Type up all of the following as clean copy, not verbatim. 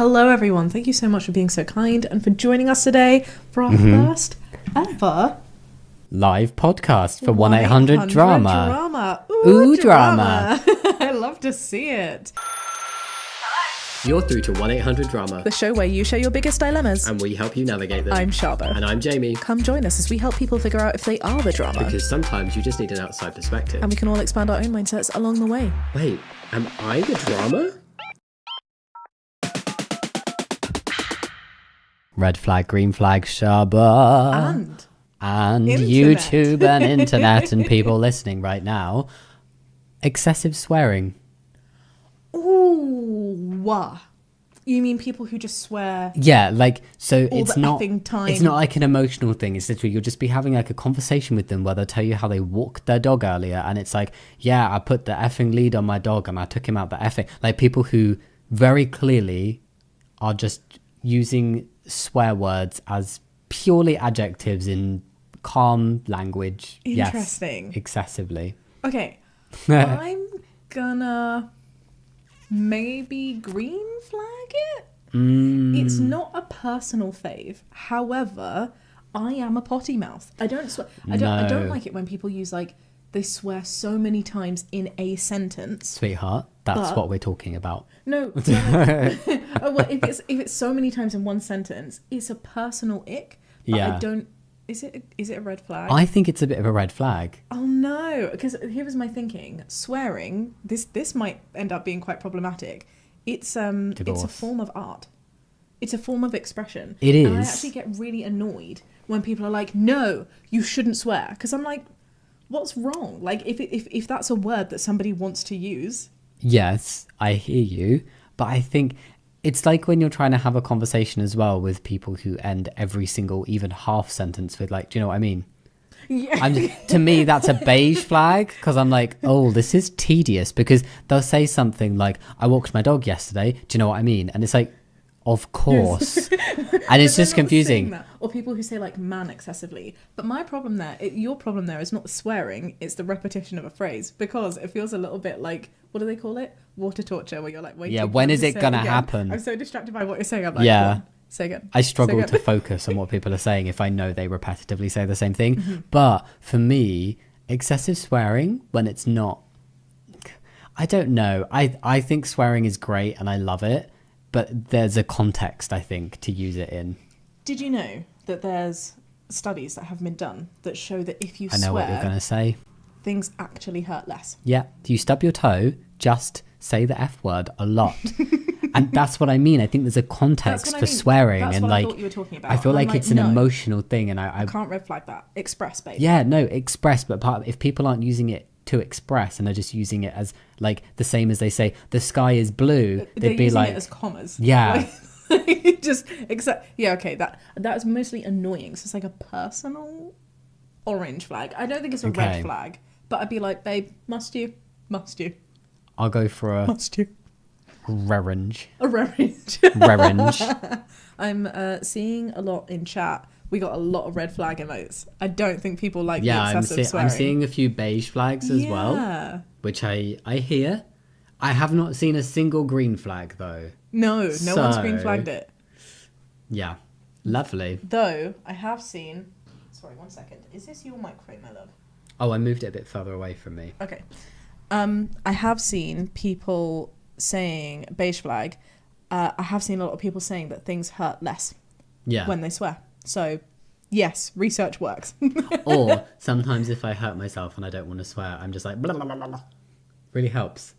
Hello everyone, thank you so much for being so kind and for joining us today for our first ever live podcast for 1-800 Drama. Ooh, drama. I love to see it. You're through to 1-800 Drama, The show where you share your biggest dilemmas. and we help you navigate them. I'm Shaaba. And I'm Jamie, Come join us as we help people figure out if they are the drama. because sometimes you just need an outside perspective. And we can all expand our own mindsets along the way. Wait, am I the drama? Red flag, green flag, Shaaba. And Internet. YouTube and internet and people listening right now. Excessive swearing. Ooh, you mean people who just swear? Yeah, like, so All it's the not effing time. It's not like an emotional thing. It's literally you'll just be having like a conversation with them where they'll tell you how they walked their dog earlier, and it's like, yeah, I put the effing lead on my dog and I took him out the effing. Like, people who very clearly are just using swear words as purely adjectives in calm language. Interesting. Yes, excessively. Okay, I'm gonna maybe green flag it. It's not a personal fave. However, I am a potty mouth. I don't swear. I don't like it when people use like they swear so many times in a sentence. Sweetheart, that's what we're talking about. No, well, if it's so many times in one sentence, it's a personal ick. But Yeah. I don't. Is it a red flag? I think it's a bit of a red flag. Oh no, because here was my thinking. Swearing, this might end up being quite problematic. It's a Divorce. form of art. It's a form of expression. It And I is. actually get really annoyed when people are like, "No, you shouldn't swear," because I'm like, "What's wrong?" Like if that's a word that somebody wants to use. Yes, I hear you, but I think it's like when you're trying to have a conversation as well with people who end every single, even half sentence with like, do you know what I mean? Yeah. To me, that's a beige flag, because I'm like, oh, this is tedious, because they'll say something like, I walked my dog yesterday, do you know what I mean? And it's like, of course. And it's just confusing. Or people who say like man excessively. But my problem there, your problem there is not the swearing, it's the repetition of a phrase, because it feels a little bit like, what do they call it? Water torture, where you're like, waiting. Yeah, when is it going to happen? I'm so distracted by what you're saying. I'm like, Yeah. "Go on, say again. I struggle Say again." to focus on what people are saying if I know they repetitively say the same thing. But for me, excessive swearing when it's not, I don't know. I think swearing is great and I love it, but there's a context, I think, to use it in. Did you know that there's studies that have been done that show that if you I know what you're going swear, to say. things actually hurt less? Yeah. Do you stub your toe? Just say the F word a lot. And that's what I mean. I think there's a context for swearing. That's and what like, I thought you were talking about. I feel And I'm like it's an no, emotional thing. And I can't red flag that. Express, baby. yeah, no, express, but if people aren't using it to express and they're just using it as like the same as they say the sky is blue, They're they'd be using like, it as commas. yeah. Like, just except yeah, okay, that is mostly annoying. So it's like a personal orange flag. I don't think it's a Okay. red flag, but I'd be like, babe, must you? I'll go for a Must you? orange. A orange. Orange. I'm seeing a lot in chat. We got a lot of red flag emotes. I don't think people like Yeah, the excessive swearing. I'm seeing a few beige flags as well, Yeah. which I hear. I have not seen a single green flag though. No one's green So- flagged it. Yeah, lovely. Though I have seen. Sorry, 1 second. Is this your microphone, my love? Oh, I moved it a bit further away from me. Okay. I have seen people saying beige flag. I have seen a lot of people saying that things hurt less Yeah. when they swear. So, yes, research works. Or sometimes if I hurt myself and I don't want to swear, I'm just like blah, blah, blah, blah, blah. Really helps.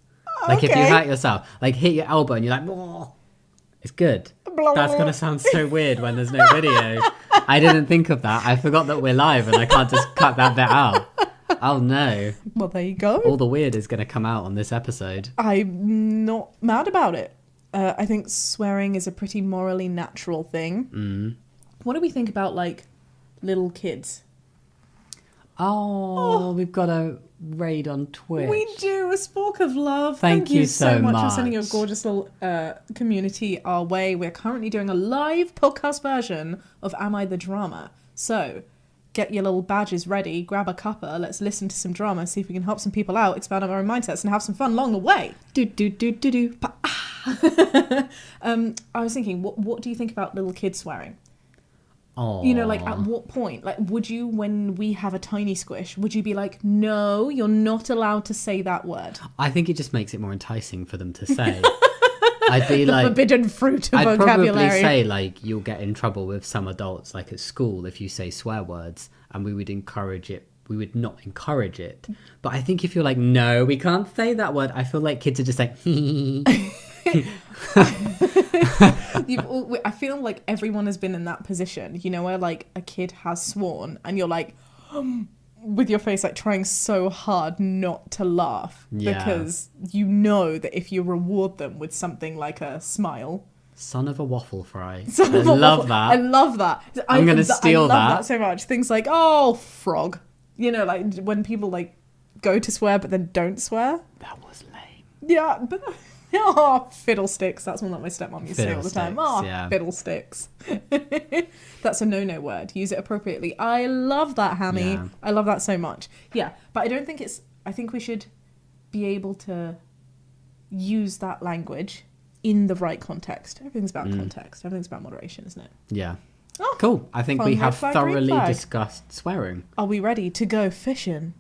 Like if you Okay. hurt yourself, like hit your elbow and you're like, "Whoa." It's good. That's gonna sound so weird when there's no video. I didn't think of that. I forgot that we're live and I can't just cut that bit out. Oh no. Well, there you go. All the weird is gonna come out on this episode. I'm not mad about it. I think swearing is a pretty morally natural thing. Mm. What do we think about, like, little kids? Oh, we've got a raid on Twitch. We do, a spork of love. Thank you so much for sending your much. gorgeous little community our way. We're currently doing a live podcast version of Am I the Drama? So get your little badges ready, grab a cuppa, let's listen to some drama, see if we can help some people out, expand on our own mindsets, and have some fun along the way. Do, do, do, do, do. Pa- ah. I was thinking, what do you think about little kids swearing? Oh, You know, like at what point? Like, would you, when we have a tiny squish, would you be like, no, you're not allowed to say that word? I think it just makes it more enticing for them to say. I'd be The like, forbidden fruit of I'd vocabulary. probably say like you'll get in trouble with some adults, like at school, if you say swear words, and we would encourage it. We would not encourage it. But I think if you're like, no, we can't say that word, I feel like kids are just like, I feel like everyone has been in that position, you know, where like a kid has sworn and you're like, with your face like trying so hard not to laugh, because you know that if you reward them with something like a smile, son of a waffle fry. I love that. I love that. I'm gonna steal I love that. that so much. Things like, oh, frog, you know, like when people like go to swear but then don't swear. That was lame. Yeah, but oh, fiddlesticks. That's one that my stepmom used to say all the time. Oh, yeah. Fiddlesticks. That's a no-no word. Use it appropriately. I love that, Hammy. Yeah. I love that so much. Yeah, but I don't think it's... I think we should be able to use that language in the right context. Everything's about context. Everything's about moderation, isn't it? Yeah. Oh, cool. I think we have thoroughly discussed swearing. Are we ready to go fishing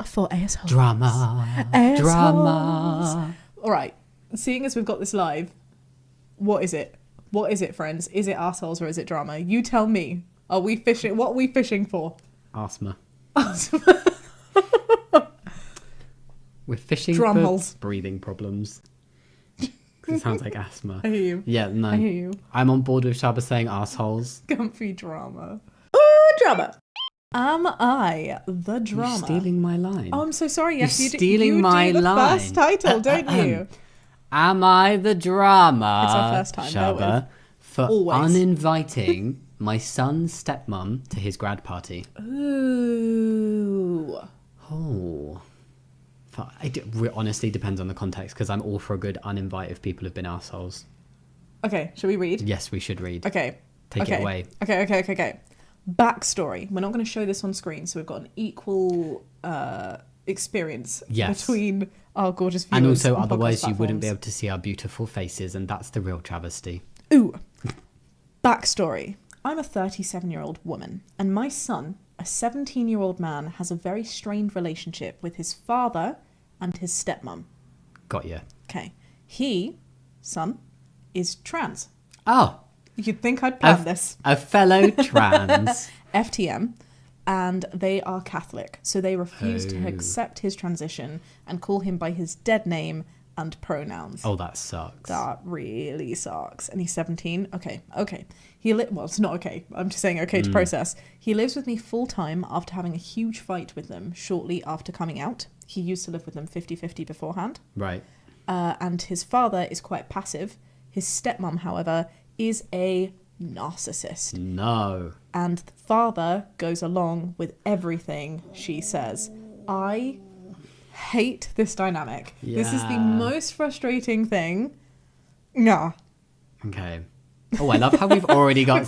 for assholes? Drama. Assholes. Drama. All right. Seeing as we've got this live, what is it? What is it, friends? Is it arseholes or is it drama? You tell me. Are we fishing? What are we fishing for? Asthma. We're fishing Drum for holes. breathing problems. It sounds like asthma. I hear you. Yeah, no. I hear you. I'm on board with Shaaba saying arseholes. Comfy drama. Oh, drama. Am I the drama? You're stealing my line. Oh, I'm so sorry. Yes, You're you do. stealing you my do the line. first title, don't you? Am I the drama? It's our first time, bear Shaaba, for Always. uninviting my son's stepmom to his grad party. Ooh. Oh. It honestly depends on the context, because I'm all for a good uninvite if people have been assholes. Okay, shall we read? Yes, we should read. Okay. Take it away. Okay. Backstory. We're not going to show this on screen, so we've got an equal experience between our gorgeous viewers. And also, on otherwise, podcast you wouldn't be platforms. able to see our beautiful faces, and that's the real travesty. Ooh. Backstory. I'm a 37-year-old woman, and my son, a 17-year-old man, has a very strained relationship with his father and his stepmom. Got you. Okay. Son, is trans. Oh. You'd think I'd planned this. A fellow trans. FTM. And they are Catholic, so they refuse to accept his transition and call him by his dead name and pronouns. Oh, that sucks. That really sucks. And he's 17. Okay. Well, it's not okay. I'm just saying okay to process. He lives with me full time after having a huge fight with them shortly after coming out. He used to live with them 50-50 beforehand. Right. And his father is quite passive. His stepmom, however, is a narcissist. No. And the father goes along with everything she says. I hate this dynamic. Yeah. This is the most frustrating thing. Nah. Okay. Oh, I love how we've already got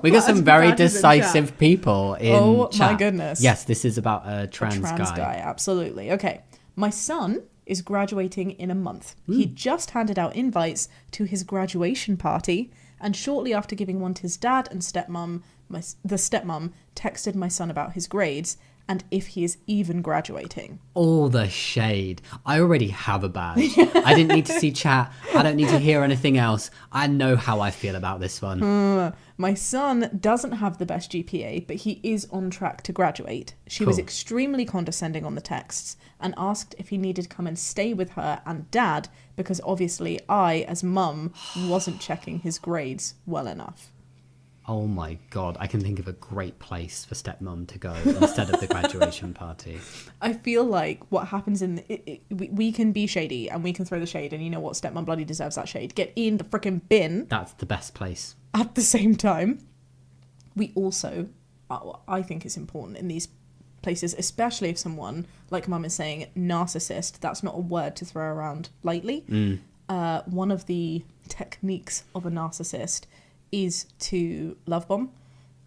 we got some very decisive people in Oh chat. my goodness. Yes, this is about a trans guy. Absolutely. Okay. My son is graduating in a month. He just handed out invites to his graduation party, and shortly after giving one to his dad and stepmom, the stepmom texted my son about his grades and if he is even graduating. All the shade. I already have a badge. I didn't need to see chat. I don't need to hear anything else. I know how I feel about this one. My son doesn't have the best GPA, but he is on track to graduate. She was extremely condescending on the texts and asked if he needed to come and stay with her and dad, because obviously I, as mum, wasn't checking his grades well enough. Oh my God, I can think of a great place for stepmom to go instead of the graduation party. I feel like what happens we can be shady and we can throw the shade, and you know what, stepmom bloody deserves that shade. Get in the freaking bin. That's the best place. At the same time, we also, I think it's important in these places, especially if someone, like mum is saying, narcissist, that's not a word to throw around lightly. One of the techniques of a narcissist is to love bomb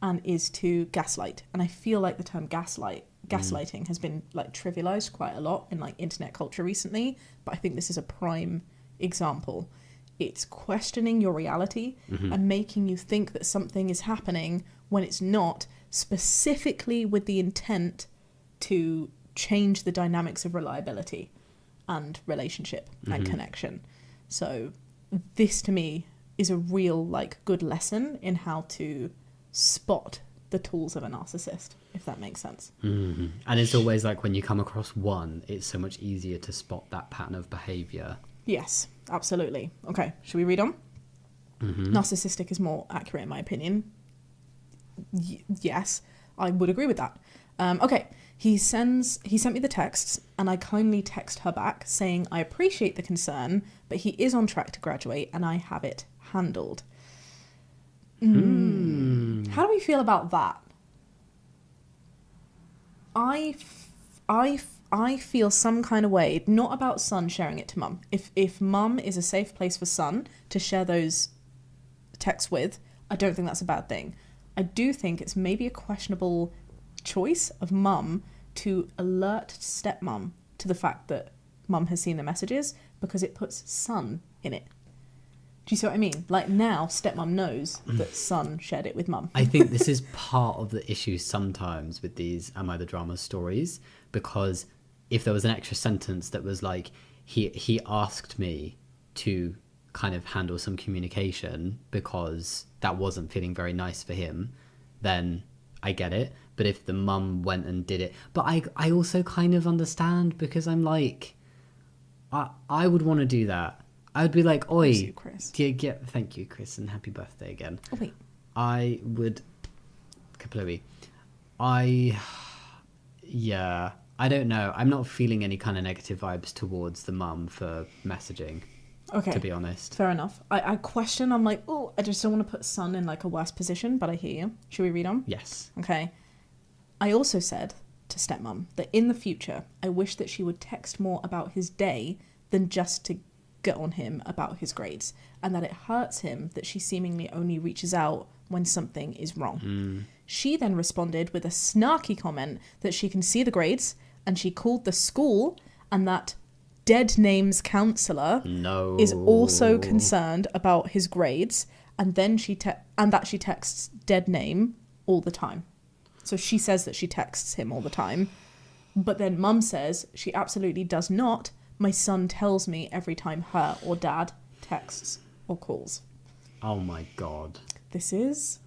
and is to gaslight. And I feel like the term gaslighting has been like trivialized quite a lot in like internet culture recently, but I think this is a prime example. It's questioning your reality and making you think that something is happening when it's not, specifically with the intent to change the dynamics of reliability and relationship and connection. So this to me is a real like good lesson in how to spot the tools of a narcissist, if that makes sense. And it's always like when you come across one, it's so much easier to spot that pattern of behavior. Yes, absolutely. Okay, should we read on? Narcissistic is more accurate in my opinion. Yes, I would agree with that. Okay, he sent me the texts and I kindly text her back saying I appreciate the concern, but he is on track to graduate and I have it handled. How do we feel about that? I feel some kind of way, not about son sharing it to mum. If mum is a safe place for son to share those texts with, I don't think that's a bad thing. I do think it's maybe a questionable choice of mum to alert stepmom to the fact that mum has seen the messages because it puts son in it. Do you see what I mean? Like now stepmom knows that son shared it with mum. I think this is part of the issue sometimes with these Am I the Drama stories, because if there was an extra sentence that was like, he asked me to kind of handle some communication because that wasn't feeling very nice for him, then I get it. But if the mum went and did it, but I also kind of understand, because I'm like, I would want to do that. I would be like, oi, you, Chris. Thank you, Chris, and happy birthday again. Oh, wait. I would, Kaplowy. Yeah, I don't know. I'm not feeling any kind of negative vibes towards the mum for messaging. Okay. To be honest. Fair enough. I question, I'm like, oh, I just don't want to put son in like a worse position, but I hear you. Should we read on? Yes. Okay. I also said to stepmom that in the future, I wish that she would text more about his day than just to get on him about his grades, and that it hurts him that she seemingly only reaches out when something is wrong. She then responded with a snarky comment that she can see the grades and she called the school, and that dead names counsellor is also concerned about his grades, and then she texts dead name all the time. So she says that she texts him all the time, but then mum says she absolutely does not. My son tells me every time her or dad texts or calls. Oh my god. This is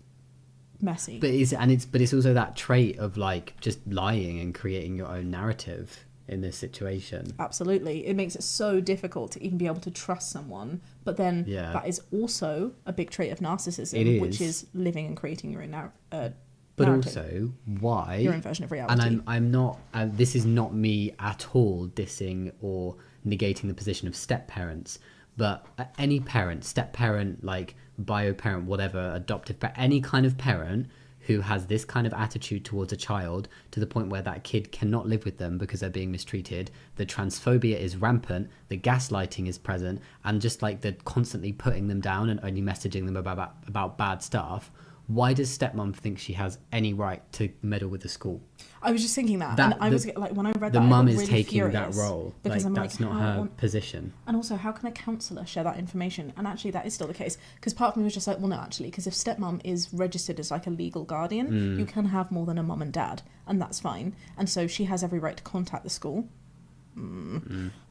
messy. But it's also that trait of like just lying and creating your own narrative in this situation. Absolutely. It makes it so difficult to even be able to trust someone. But then that is also a big trait of narcissism, which is living and creating your own narrative. But also, why? Your own version of reality. And I'm not, this is not me at all dissing or negating the position of step-parents, but any parent, step-parent, like bio-parent, whatever, adoptive, but any kind of parent who has this kind of attitude towards a child to the point where that kid cannot live with them because they're being mistreated, the transphobia is rampant, the gaslighting is present, and just like the constantly putting them down and only messaging them about bad stuff. Why does stepmom think she has any right to meddle with the school? I was just thinking that and I was like, when I read the that, mum I got is really taking furious that role. Because like, I'm that's like, not her position. And also, how can a counsellor share that information? And actually, that is still the case. Because part of me was just like, well, no, actually, because if stepmom is registered as like a legal guardian, you can have more than a mum and dad, and that's fine. And so she has every right to contact the school.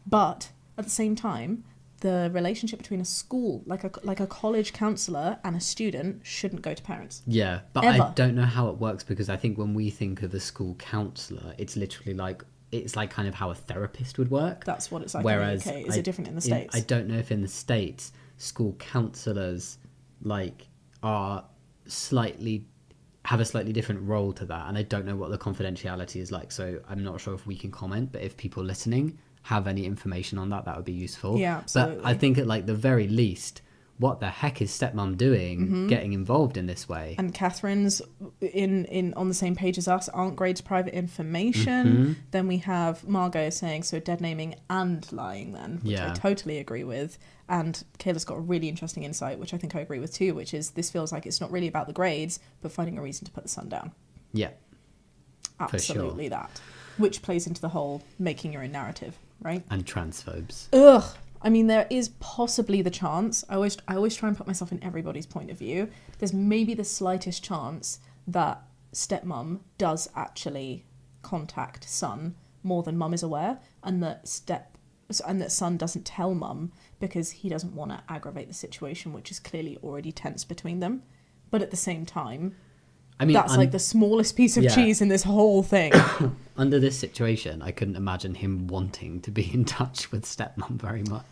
But at the same time, the relationship between a school, like a college counsellor and a student, shouldn't go to parents. Yeah, but Ever. I don't know how it works, because I think when we think of a school counsellor, it's literally like, it's like kind of how a therapist would work. That's what it's like. Whereas in the UK. Is it different in the States? I don't know if in the States school counsellors like have a slightly different role to that, and I don't know what the confidentiality is like, so I'm not sure if we can comment, but if people listening have any information on that would be useful. Yeah, absolutely. But I think at like the very least, what the heck is stepmom doing getting involved in this way? And Catherine's in on the same page as us. Aren't grades private information? Then we have Margot saying, so dead naming and lying then, which I totally agree with. And Kayla's got a really interesting insight, which I think I agree with too, which is this feels like it's not really about the grades, but finding a reason to put the son down. Yeah. Absolutely that. Which plays into the whole making your own narrative, right? And transphobes. Ugh. I mean, there is possibly the chance. I always try and put myself in everybody's point of view. There's maybe the slightest chance that stepmom does actually contact son more than mum is aware, and that son doesn't tell mum because he doesn't want to aggravate the situation, which is clearly already tense between them. But at the same time, I mean, that's like the smallest piece of cheese in this whole thing. Under this situation, I couldn't imagine him wanting to be in touch with stepmom very much.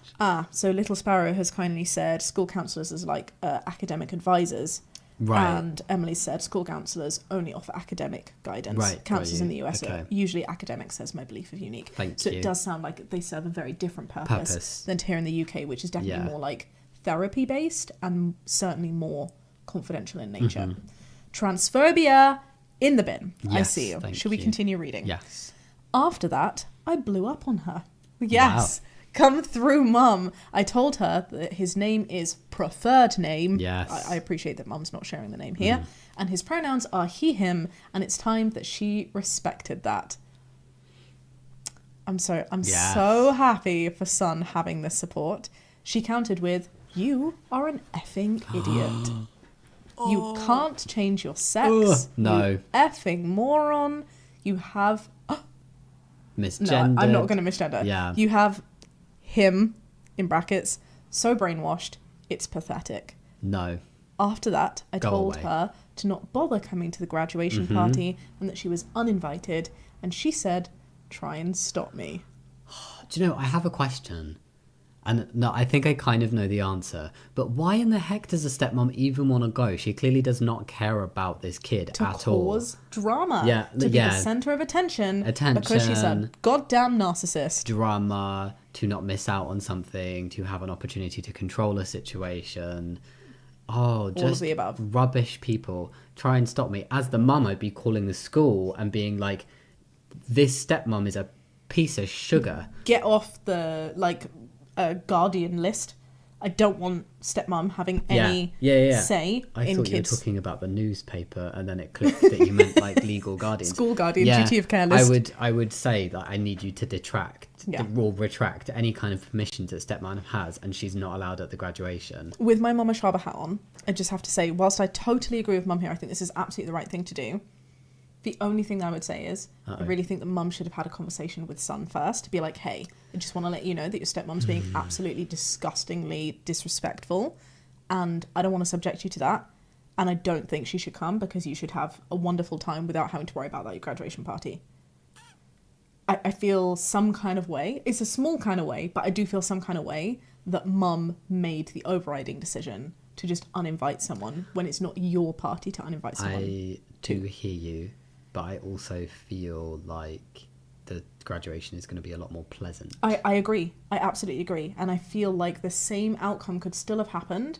So Little Sparrow has kindly said school counsellors is like academic advisors. Right. And Emily said school counsellors only offer academic guidance. Right. Counsellors in the US are usually academic, says my belief is unique. So it does sound like they serve a very different purpose than here in the UK, which is definitely more like therapy based and certainly more confidential in nature. Mm-hmm. Transphobia in the bin. Yes, I see you. Should we continue reading? Yes. After that, I blew up on her. Yes. Wow. Come through, mum. I told her that his name is preferred name. Yes. I appreciate that mum's not sharing the name here. And his pronouns are he, him, and it's time that she respected that. I'm so happy for son having this support. She countered with, "You are an effing idiot. You can't change your sex. No. You effing moron. You have..." Misgendered. No, I'm not going to misgender. Yeah. You have him, in brackets, so brainwashed, it's pathetic. No. After that, I told her to not bother coming to the graduation party and that she was uninvited. And she said, "Try and stop me." Do you know, I have a question. And no, I think I kind of know the answer. But why in the heck does a stepmom even want to go? She clearly does not care about this kid at all. To cause drama. Yeah. To be the centre of attention. Because she's a goddamn narcissist. Drama, to not miss out on something, to have an opportunity to control a situation. Oh, just all of the above. Rubbish people. Try and stop me. As the mum, I'd be calling the school and being like, this stepmom is a piece of sugar. Get off the, guardian list. I don't want stepmom having any say in kids. I thought you were talking about the newspaper, and then it clicked that you meant like legal guardians. School guardian, duty of care list. I would say that I need you to retract any kind of permissions that stepmom has, and she's not allowed at the graduation. With my Mama Shaaba hat on, I just have to say, whilst I totally agree with mum here, I think this is absolutely the right thing to do. The only thing that I would say is, I really think that mum should have had a conversation with son first to be like, hey, I just want to let you know that your stepmom's being absolutely disgustingly disrespectful, and I don't want to subject you to that, and I don't think she should come because you should have a wonderful time without having to worry about that at your graduation party. I feel some kind of way, it's a small kind of way, but I do feel some kind of way that mum made the overriding decision to just uninvite someone when it's not your party to uninvite someone. I do hear you. But I also feel like the graduation is going to be a lot more pleasant. I agree. I absolutely agree. And I feel like the same outcome could still have happened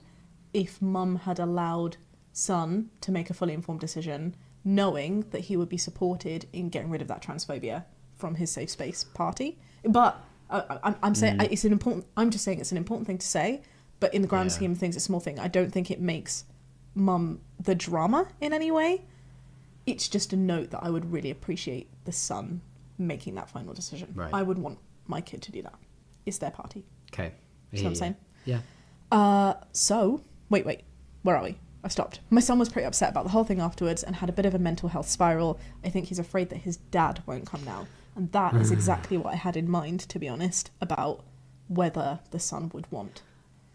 if mum had allowed son to make a fully informed decision, knowing that he would be supported in getting rid of that transphobia from his safe space party. But I'm saying I'm just saying it's an important thing to say. But in the grand scheme of things, it's a small thing. I don't think it makes mum the drama in any way. It's just a note that I would really appreciate the son making that final decision. Right. I would want my kid to do that. It's their party. Okay. See what I'm saying? Yeah. So, wait. Where are we? I stopped. My son was pretty upset about the whole thing afterwards and had a bit of a mental health spiral. I think he's afraid that his dad won't come now. And that is exactly what I had in mind, to be honest, about whether the son would want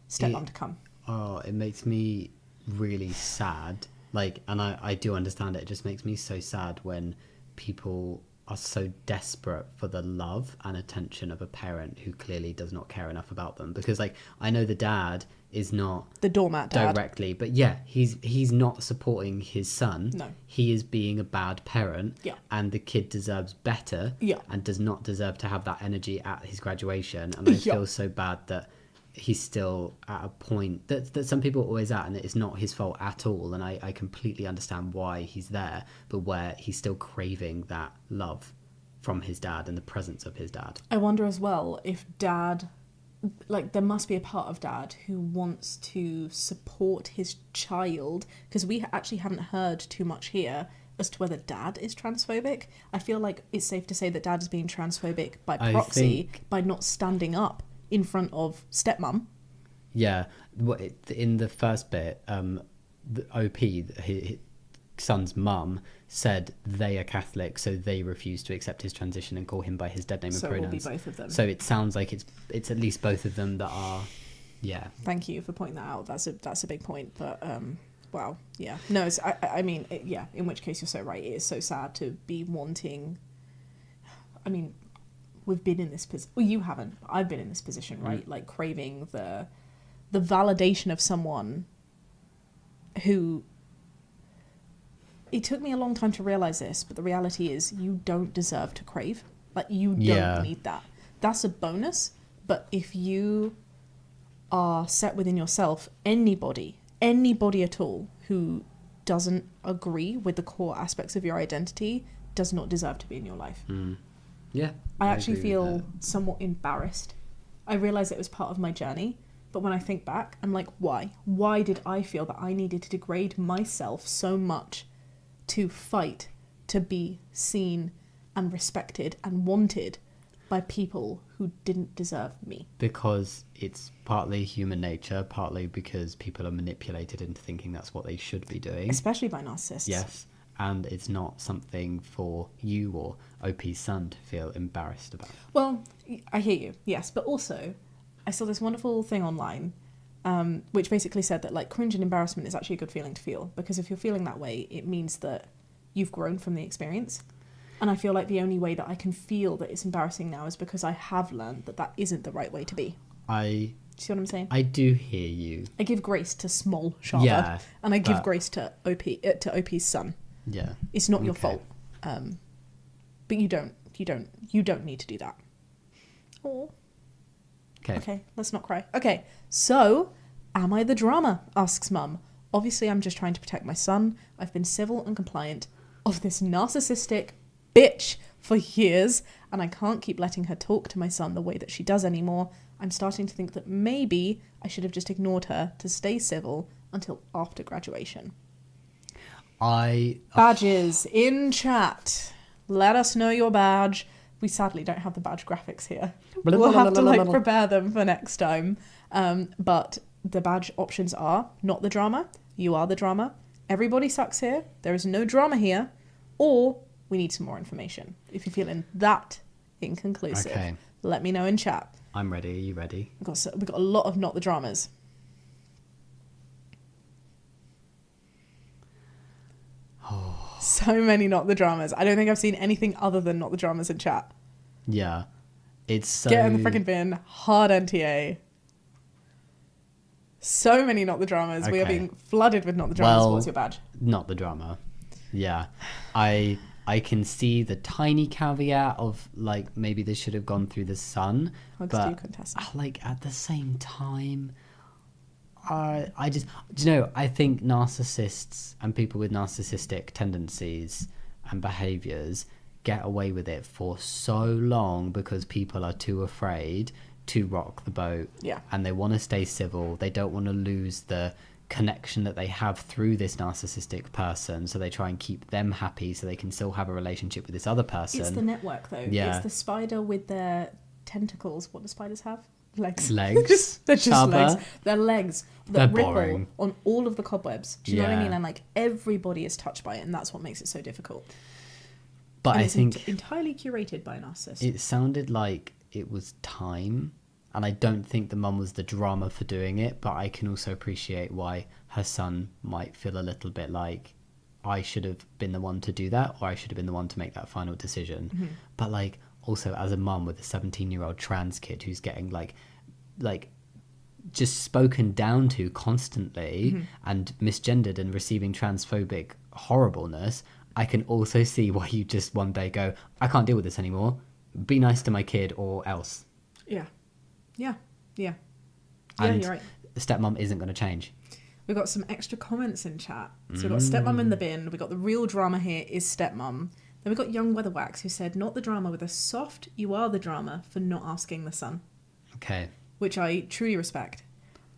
stepmom to come. Oh, it makes me really sad. And I do understand it. It just makes me so sad when people are so desperate for the love and attention of a parent who clearly does not care enough about them. Because, I know the dad is not... the doormat dad. Directly. But, he's not supporting his son. No. He is being a bad parent. Yeah. And the kid deserves better. Yeah. And does not deserve to have that energy at his graduation. And I feel so bad that he's still at a point that some people are always at, and it's not his fault at all, and I completely understand why he's there, but where he's still craving that love from his dad and the presence of his dad. I wonder as well if dad, there must be a part of dad who wants to support his child, because we actually haven't heard too much here as to whether dad is transphobic. I feel like it's safe to say that dad is being transphobic by proxy by not standing up in front of stepmom. Yeah. In the first bit, the OP, his son's mum, said they are Catholic, so they refuse to accept his transition and call him by his dead name and pronouns. So it will be both of them. So it sounds like it's at least both of them that are, yeah. Thank you for pointing that out. That's a big point. But wow, yeah. No, I mean, yeah. In which case, you're so right. It is so sad to be wanting. I mean, we've been in this position. Well, you haven't. I've been in this position, right? Like craving the validation of someone who. It took me a long time to realize this, but the reality is you don't deserve to crave. Like, you don't need that. That's a bonus, but if you are set within yourself, anybody at all who doesn't agree with the core aspects of your identity does not deserve to be in your life. Yeah. I actually feel somewhat embarrassed. I realize it was part of my journey, but when I think back, I'm like, why? Why did I feel that I needed to degrade myself so much to fight to be seen and respected and wanted by people who didn't deserve me? Because it's partly human nature, partly because people are manipulated into thinking that's what they should be doing. Especially by narcissists. Yes. And it's not something for you or OP's son to feel embarrassed about. Well, I hear you, yes. But also, I saw this wonderful thing online which basically said that like cringe and embarrassment is actually a good feeling to feel, because if you're feeling that way, it means that you've grown from the experience. And I feel like the only way that I can feel that it's embarrassing now is because I have learned that that isn't the right way to be. Do you see what I'm saying? I do hear you. I give grace to small Shaaba, and I give grace to OP's son. Yeah, it's not your fault, but you don't need to do that. Oh. Okay, let's not cry. Okay, so, am I the drama? Asks Mum. Obviously, I'm just trying to protect my son. I've been civil and compliant of this narcissistic bitch for years, and I can't keep letting her talk to my son the way that she does anymore. I'm starting to think that maybe I should have just ignored her to stay civil until after graduation. Badges in chat. Let us know your badge. We sadly don't have the badge graphics here. We'll have to prepare them for next time. But the badge options are not the drama, you are the drama, everybody sucks here, there is no drama here, or we need some more information. If you're feeling that inconclusive, let me know in chat. I'm ready. Are you ready? We've got a lot of not the dramas. So many not the dramas. I don't think I've seen anything other than not the dramas in chat. Yeah. It's so... Get in the freaking bin. Hard NTA. So many not the dramas. We are being flooded with not the dramas. What's your badge? Not the drama. Yeah. I can see the tiny caveat of like maybe this should have gone through the son. But like at the same time... I just, I think narcissists and people with narcissistic tendencies and behaviors get away with it for so long because people are too afraid to rock the boat. Yeah. And they want to stay civil. They don't want to lose the connection that they have through this narcissistic person. So they try and keep them happy so they can still have a relationship with this other person. It's the network though. Yeah. It's the spider with their tentacles. What do spiders have? Legs. They're just Shaaba. Legs. They're legs that ripple boring. On all of the cobwebs. Do you know what I mean? And like everybody is touched by it, and that's what makes it so difficult. But and I think entirely curated by a narcissist. It sounded like it was time, and I don't think the mum was the drama for doing it. But I can also appreciate why her son might feel a little bit like I should have been the one to do that, or I should have been the one to make that final decision. Mm-hmm. But like. Also, as a mum with a 17-year-old trans kid who's getting like just spoken down to constantly and misgendered and receiving transphobic horribleness, I can also see why you just one day go, I can't deal with this anymore. Be nice to my kid or else. Yeah. And you're right. Stepmom isn't going to change. We've got some extra comments in chat. So we've got stepmom in the bin. We've got the real drama here is stepmom. Then we've got Young Weatherwax, who said, not the drama with a soft, you are the drama for not asking the son. Okay. Which I truly respect.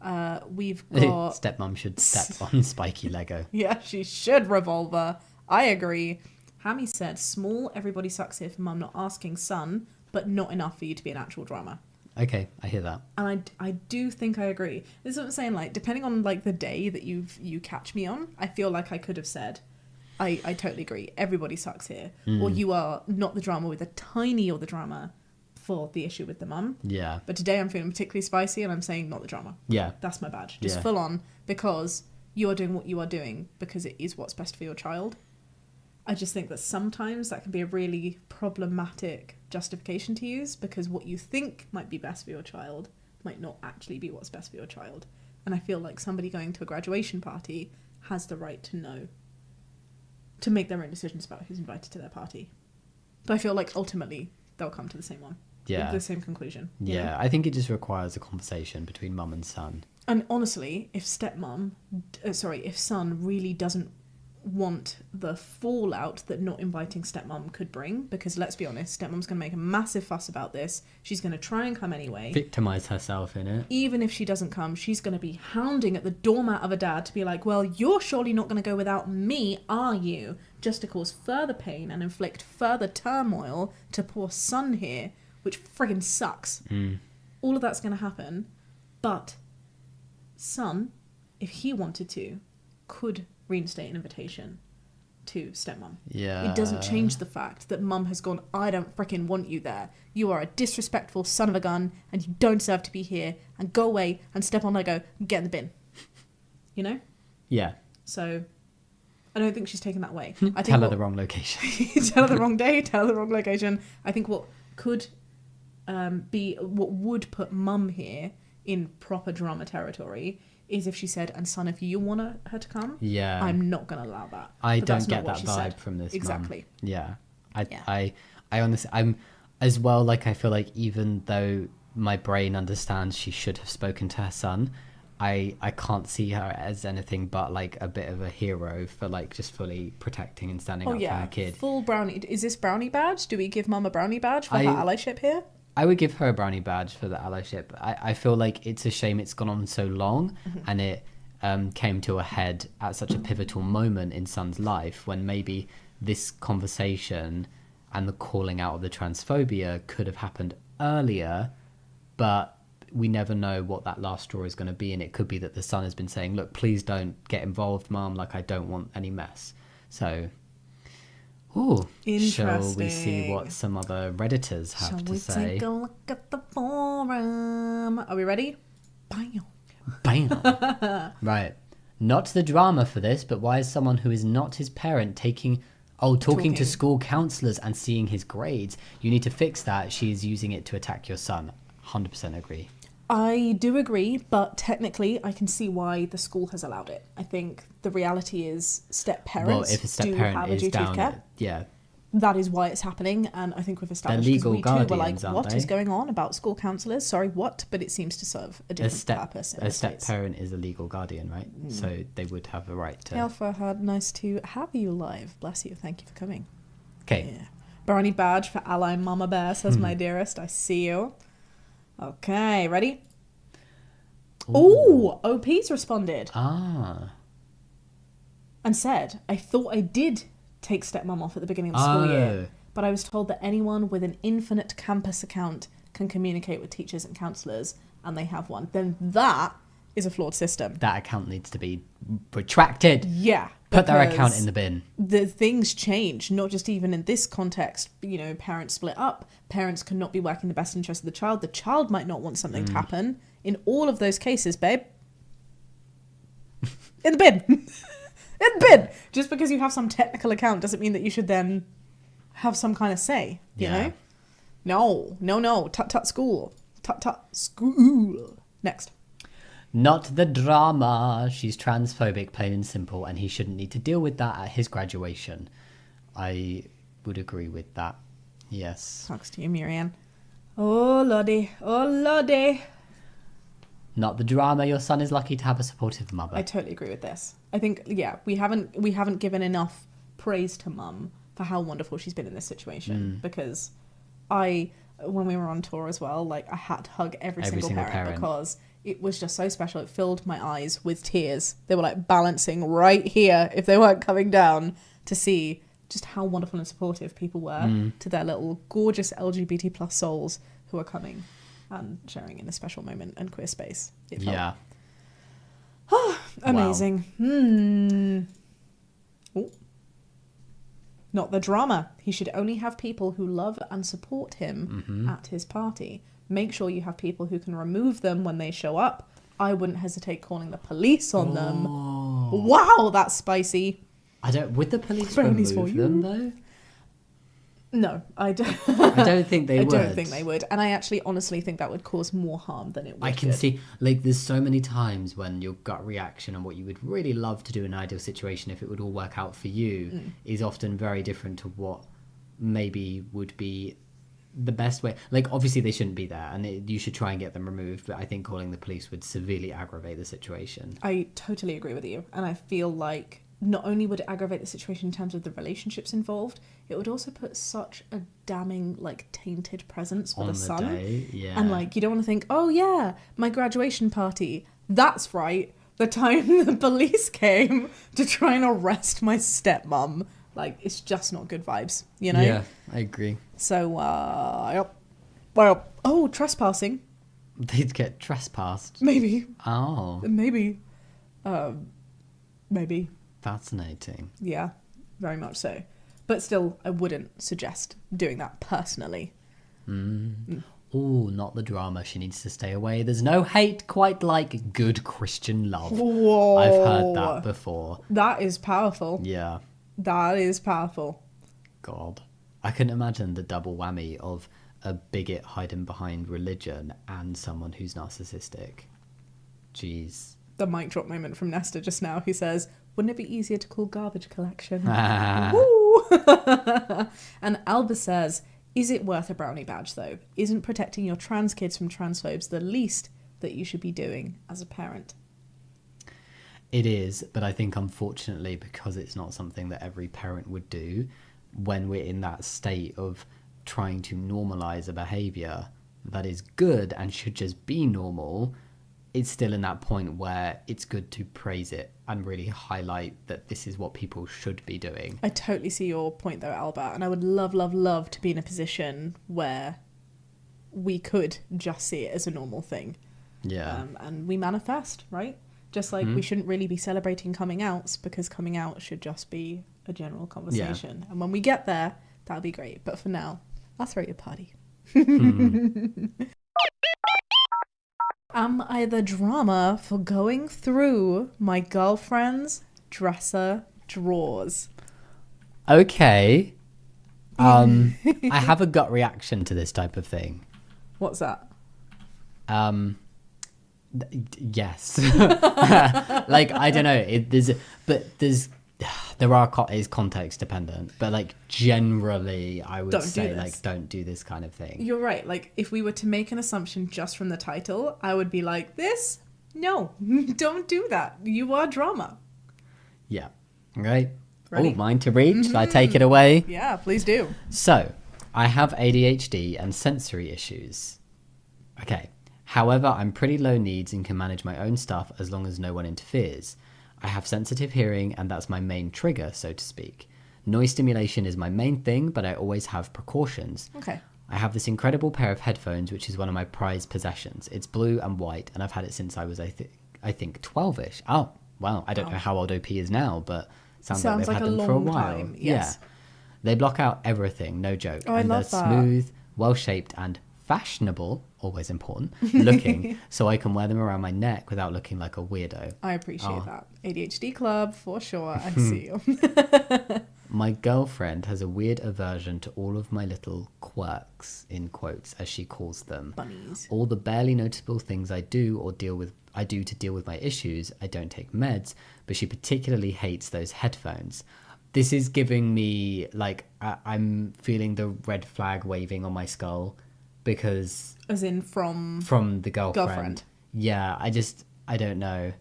We've got... Stepmom should step on spiky Lego. Yeah, she should, Revolver. I agree. Hammy said, small, everybody sucks here for mum not asking son, but not enough for you to be an actual drama. Okay, I hear that. And I do think I agree. This is what I'm saying, like, depending on, like, the day that you catch me on, I feel like I could have said, I totally agree, everybody sucks here. Or you are not the drama with a tiny or the drama for the issue with the mum. Yeah. But today I'm feeling particularly spicy and I'm saying not the drama. Yeah. That's my badge. Just full on, because you are doing what you are doing because it is what's best for your child. I just think that sometimes that can be a really problematic justification to use, because what you think might be best for your child might not actually be what's best for your child. And I feel like somebody going to a graduation party has the right to know, to make their own decisions about who's invited to their party. But I feel like ultimately they'll come to the same one. Yeah. The same conclusion. Yeah, know? I think it just requires a conversation between mum and son. And honestly, if if son really doesn't want the fallout that not inviting stepmom could bring, because let's be honest, stepmom's going to make a massive fuss about this. She's going to try and come anyway. Victimize herself in it. Even if she doesn't come, she's going to be hounding at the doormat of a dad to be like, well, you're surely not going to go without me, are you? Just to cause further pain and inflict further turmoil to poor son here, which friggin' sucks. All of that's going to happen. But son, if he wanted to, could reinstate an invitation to stepmom. Yeah. It doesn't change the fact that mum has gone, I don't freaking want you there. You are a disrespectful son of a gun and you don't deserve to be here, and go away, and stepmom I go, get in the bin. You know? Yeah. So I don't think she's taken that way. I think Tell her the wrong location. Tell her the wrong day, tell her the wrong location. I think what could what would put mum here in proper drama territory is if she said, and son, if you want her to come, yeah, I'm not going to allow that. I But don't that's not get what that she vibe said. from this Exactly. mum. Yeah. Yeah. I honestly, I'm as well, like, I feel like even though my brain understands she should have spoken to her son, I can't see her as anything but like a bit of a hero for like just fully protecting and standing up for her kid. Full brownie. Is this brownie badge? Do we give mum a brownie badge for her allyship here? I would give her a brownie badge for the allyship. I feel like it's a shame it's gone on so long, and it came to a head at such a pivotal moment in Son's life, when maybe this conversation and the calling out of the transphobia could have happened earlier, but we never know what that last straw is going to be, and it could be that the son has been saying, look, please don't get involved, mum, like, I don't want any mess. So, shall we see what some other Redditors have to say? Shall we take a look at the forum? Are we ready? Bam. Bam. Right. Not the drama for this, but why is someone who is not his parent talking to school counsellors and seeing his grades? You need to fix that. She is using it to attack your son. 100% agree. I do agree, but technically I can see why the school has allowed it. I think the reality is step-parents if a step-parent is down, yeah. That is why it's happening, and I think we've established, they're legal because we too were like, guardians, what is going on about school counsellors? Sorry, what? But it seems to serve a different purpose. A step-parent is a legal guardian, right? So they would have a right to... Alpha, nice to have you live. Bless you. Thank you for coming. Okay. Yeah. Brownie badge for Ally Mama Bear, says my dearest. I see you. Okay, ready? Ooh, OP's responded. And said, I thought I did take stepmom off at the beginning of the school year, but I was told that anyone with an infinite campus account can communicate with teachers and counsellors, and they have one. Then that is a flawed system. That account needs to be retracted. Yeah. Put their account in the bin. The things change, not just even in this context. You know, parents split up. Parents cannot be working in the best interest of the child. The child might not want something to happen. In all of those cases, babe, in the bin. In the bin. Just because you have some technical account doesn't mean that you should then have some kind of say, you know? No. Tut school. Tut school. Next. Not the drama. She's transphobic, plain and simple, and he shouldn't need to deal with that at his graduation. I would agree with that. Yes. Talks to you, Miriam. Oh, lordy. Not the drama. Your son is lucky to have a supportive mother. I totally agree with this. I think, we haven't given enough praise to mum for how wonderful she's been in this situation, because when we were on tour as well, like, I had to hug every single parent because it was just so special. It filled my eyes with tears. They were like balancing right here if they weren't coming down, to see just how wonderful and supportive people were to their little gorgeous LGBT plus souls who are coming. and sharing in a special moment and queer space. It Yeah. amazing. Ooh. Not the drama. He should only have people who love and support him at his party. Make sure you have people who can remove them when they show up. I wouldn't hesitate calling the police on them. Wow, that's spicy. Would the police Brownies remove for them you. though? No, I don't. I don't think they would. I don't think they would. And I actually honestly think that would cause more harm than it would. I can see, like, there's so many times when your gut reaction and what you would really love to do in an ideal situation, if it would all work out for you, is often very different to what maybe would be the best way. Like, obviously they shouldn't be there and you should try and get them removed, but I think calling the police would severely aggravate the situation. I totally agree with you. And I feel like not only would it aggravate the situation in terms of the relationships involved, it would also put such a damning, like, tainted presence for the son. Day, yeah. And, like, you don't want to think, oh, yeah, my graduation party. That's right. The time the police came to try and arrest my stepmom. Like, it's just not good vibes, you know? Yeah, I agree. So, well, oh, trespassing. They'd get trespassed. Maybe. Oh. Maybe. Maybe. Fascinating. Yeah, very much so. But still, I wouldn't suggest doing that personally. Oh, not the drama. She needs to stay away. There's no hate quite like good Christian love. Whoa. I've heard that before. That is powerful. Yeah. That is powerful. God. I couldn't imagine the double whammy of a bigot hiding behind religion and someone who's narcissistic. Jeez. The mic drop moment from Nesta just now. He says, wouldn't it be easier to call garbage collection? Woo! And Alba says, is it worth a brownie badge though? Isn't protecting your trans kids from transphobes the least that you should be doing as a parent? It is, but I think unfortunately, because it's not something that every parent would do, when we're in that state of trying to normalize a behavior that is good and should just be normal, it's still in that point where it's good to praise it and really highlight that this is what people should be doing. I totally see your point though, Albert, and I would love, love, love to be in a position where we could just see it as a normal thing. Yeah. And we manifest, right? Just like we shouldn't really be celebrating coming outs, because coming out should just be a general conversation. Yeah. And when we get there, that'll be great. But for now, I'll throw you a party. Am I the drama for going through my girlfriend's dresser drawers? Okay. I have a gut reaction to this type of thing. What's that? Yes. Like, I don't know. It's context dependent, but like generally I would say like don't do this kind of thing. You're right. Like if we were to make an assumption just from the title, I would be like, this? No, don't do that. You are drama. Yeah. Right. Ready? Oh, mine to read. Shall I take it away? Yeah, please do. So, I have ADHD and sensory issues. Okay. However, I'm pretty low needs and can manage my own stuff as long as no one interferes. I have sensitive hearing and that's my main trigger, so to speak. Noise stimulation is my main thing, but I always have precautions. Okay. I have this incredible pair of headphones, which is one of my prized possessions. It's blue and white, and I've had it since I was, I think 12-ish. Oh, wow. I don't know how old OP is now, but sounds like they've had them for a while. Time. Yes. Yeah. They block out everything, no joke. Oh, and they're smooth, well-shaped, and fashionable, always important, looking, so I can wear them around my neck without looking like a weirdo. I appreciate that. ADHD club, for sure. I see you. My girlfriend has a weird aversion to all of my little quirks, in quotes, as she calls them. Bunnies. All the barely noticeable things I do to deal with my issues. I don't take meds, but she particularly hates those headphones. This is giving me, like, I'm feeling the red flag waving on my skull, because... As in from the girlfriend. Yeah, I don't know.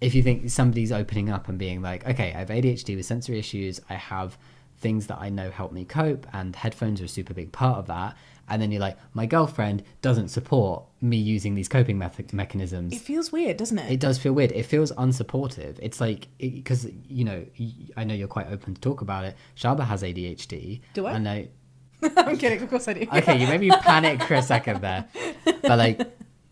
If you think somebody's opening up and being like, okay, I have ADHD with sensory issues, I have things that I know help me cope, and headphones are a super big part of that, and then you're like, my girlfriend doesn't support me using these coping mechanisms. It feels weird, doesn't it? It does feel weird. It feels unsupportive. It's like, because, you know, I know you're quite open to talk about it. Shaaba has ADHD. Do I? And I'm kidding, of course I do. Okay, you made me panic for a second there. But like,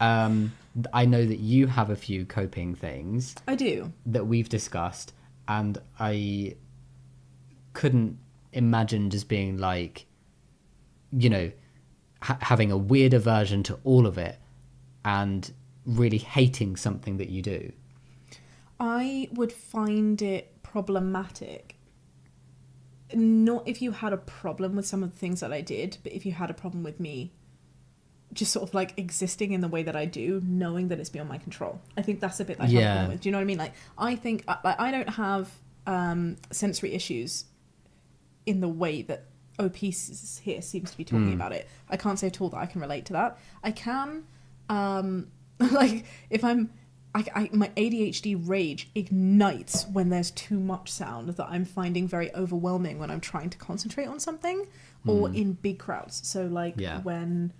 I know that you have a few coping things. I do. That we've discussed, and I couldn't imagine just being like, you know, having a weird aversion to all of it and really hating something that you do. I would find it problematic. Not if you had a problem with some of the things that I did, but if you had a problem with me just sort of like existing in the way that I do, knowing that it's beyond my control. I think that's a bit like yeah. with. Do you know what I mean? Like, I think I don't have sensory issues in the way that OP here seems to be talking about it. I can't say at all that I can relate to that. I can, like, if I'm, my ADHD rage ignites when there's too much sound that I'm finding very overwhelming when I'm trying to concentrate on something, or in big crowds. So like when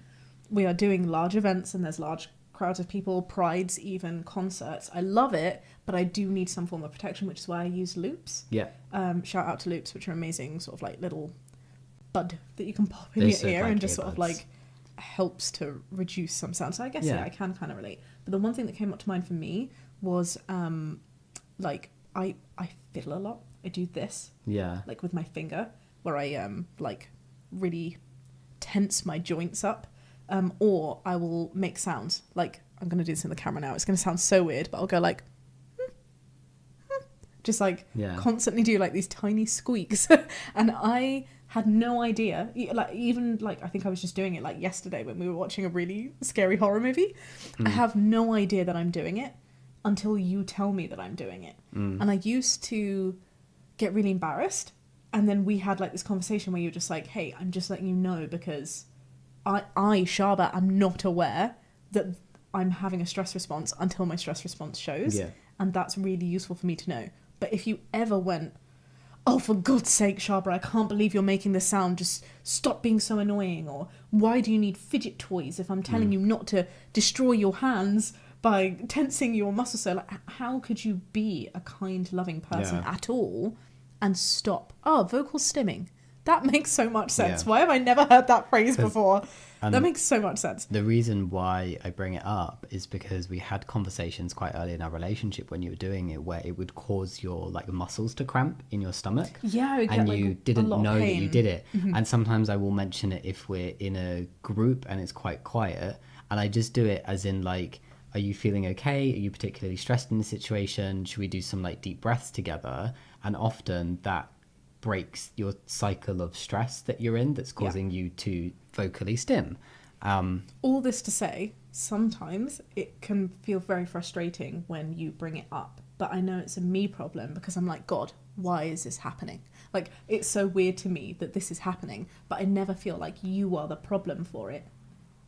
we are doing large events and there's large crowds of people, prides, even concerts, I love it, but I do need some form of protection, which is why I use loops. Yeah. Shout out to loops, which are amazing, sort of like little bud that you can pop in your ear and just sort of like helps to reduce some sound. So I guess I can kind of relate. But the one thing that came up to mind for me was like I fiddle a lot. I do this, like with my finger, where I like really tense my joints up, or I will make sounds. Like, I'm gonna do this in the camera now. It's gonna sound so weird, but I'll go like just like constantly do like these tiny squeaks. And I had no idea, like, even like, I think I was just doing it like yesterday when we were watching a really scary horror movie. I have no idea that I'm doing it until you tell me that I'm doing it. And I used to get really embarrassed, and then we had like this conversation where you're just like, hey, I'm just letting you know because I Shaaba, am not aware that I'm having a stress response until my stress response shows. And that's really useful for me to know. But if you ever went, oh, for God's sake, Shaaba, I can't believe you're making this sound, just stop being so annoying, or why do you need fidget toys if I'm telling you not to destroy your hands by tensing your muscles? So like, how could you be a kind, loving person at all and stop? Oh, vocal stimming. That makes so much sense. Why have I never heard that phrase before? That makes so much sense. The reason why I bring it up is because we had conversations quite early in our relationship when you were doing it where it would cause your like muscles to cramp in your stomach. Yeah, I would get, and like, you a didn't lot of know that pain. you did it. And sometimes I will mention it if we're in a group and it's quite quiet, and I just do it as in like, are you feeling okay? Are you particularly stressed in the situation? Should we do some like deep breaths together? And often that breaks your cycle of stress that you're in that's causing you to vocally stim. All this to say, sometimes it can feel very frustrating when you bring it up, but I know it's a me problem because I'm like, God, why is this happening? Like, it's so weird to me that this is happening, but I never feel like you are the problem for it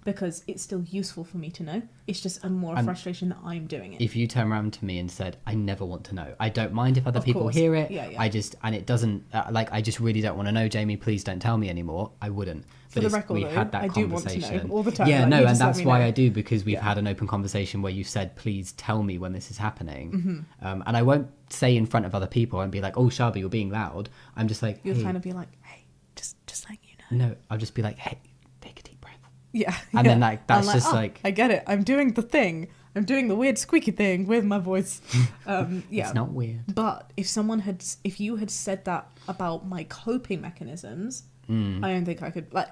because it's still useful for me to know. It's just a more frustration that I'm doing it. If you turn around to me and said, I never want to know, I don't mind if other Of people course. hear it. Yeah. I just, and it doesn't, like, I just really don't want to know, Jamie, please don't tell me anymore. I wouldn't. For the record, we though, had that I do want conversation. to know all the time. Yeah, like, no, you and just let that's me why know. I do, because we've had an open conversation where you said, please tell me when this is happening. And I won't say in front of other people and be like, oh, Shaaba, you're being loud. I'm just like, You'll hey. kind of be like, hey, just letting you know. No, I'll just be like, hey, take a deep breath. Yeah. And then like, that's I'm just like, I get it. I'm doing the thing. I'm doing the weird squeaky thing with my voice. it's not weird. But if you had said that about my coping mechanisms, I don't think I could, like,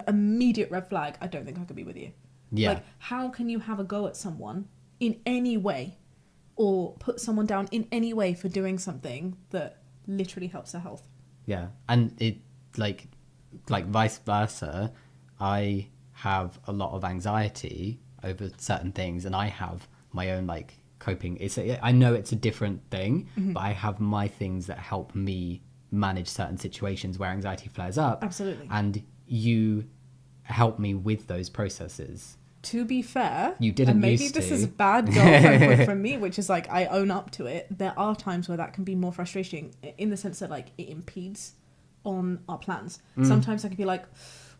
immediate red flag. I don't think I could be with you. Yeah. Like, how can you have a go at someone in any way or put someone down in any way for doing something that literally helps their health? Yeah. And it like vice versa, I have a lot of anxiety over certain things, and I have my own like coping. I know it's a different thing, but I have my things that help me manage certain situations where anxiety flares up. Absolutely. And you help me with those processes. To be fair, You didn't and maybe used this to. is a bad girlfriend from me, which is like, I own up to it. There are times where that can be more frustrating in the sense that like it impedes on our plans. Sometimes I could be like,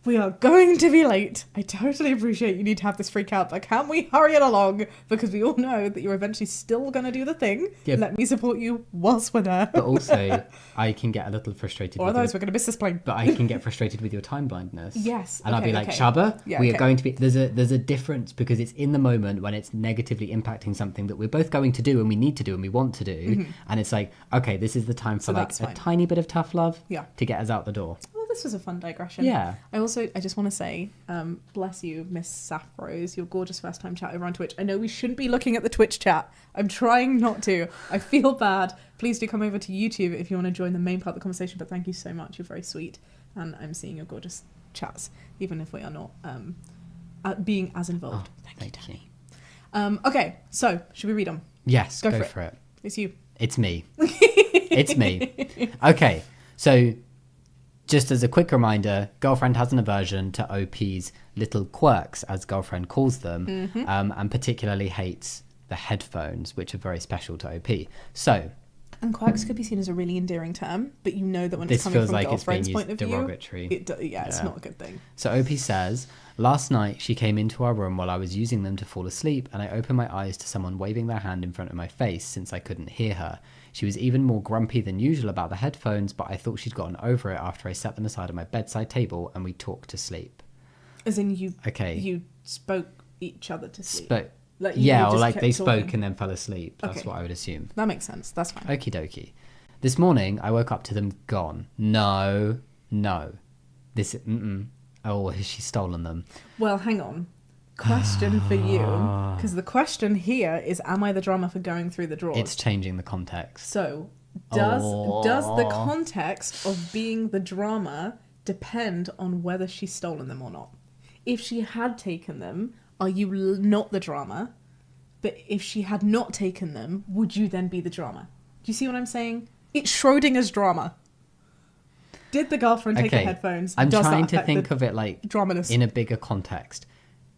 We are going to be late. I totally appreciate you need to have this freak out, but can we hurry it along? Because we all know that you're eventually still going to do the thing. Yeah. Let me support you whilst we're there. But also, I can get a little frustrated Or with otherwise your, we're going to miss this plane. but I can get frustrated with your time blindness. Yes. And I'll be like, Shaaba, we are going to be... There's a difference because it's in the moment when it's negatively impacting something that we're both going to do and we need to do and we want to do. Mm-hmm. And it's like, okay, this is the time for like a tiny bit of tough love to get us out the door. Well, this was a fun digression. Yeah. I just want to say, bless you, Miss Saffrose, your gorgeous first time chat over on Twitch. I know we shouldn't be looking at the Twitch chat. I'm trying not to. I feel bad. Please do come over to YouTube if you want to join the main part of the conversation, but thank you so much. You're very sweet. And I'm seeing your gorgeous chats, even if we are not being as involved. Thank you, Danny. Okay, so should we read them? Yes, go for it. It's you. It's me. It's me. Okay, so just as a quick reminder, Girlfriend has an aversion to OP's little quirks, as Girlfriend calls them, and particularly hates the headphones, which are very special to OP. So... And quirks could be seen as a really endearing term, but you know that when it's coming from a girlfriend's point of view... derogatory. It's not a good thing. So OP says, last night she came into our room while I was using them to fall asleep, and I opened my eyes to someone waving their hand in front of my face since I couldn't hear her. She was even more grumpy than usual about the headphones, but I thought she'd gotten over it after I set them aside on my bedside table and we talked to sleep. As in you spoke each other to sleep? Like they spoke and then fell asleep. That's what I would assume. That makes sense. That's fine. Okie dokie. This morning, I woke up to them gone. No. Oh, has she stolen them? Well, hang on. Question for you. Because the question here is, am I the drama for going through the drawers? It's changing the context. So, does the context of being the drama depend on whether she's stolen them or not? If she had taken them... Are you not the drama? But if she had not taken them, would you then be the drama? Do you see what I'm saying? It's Schrodinger's drama. Did the girlfriend take the headphones? I'm trying to think of it like dramaness in a bigger context.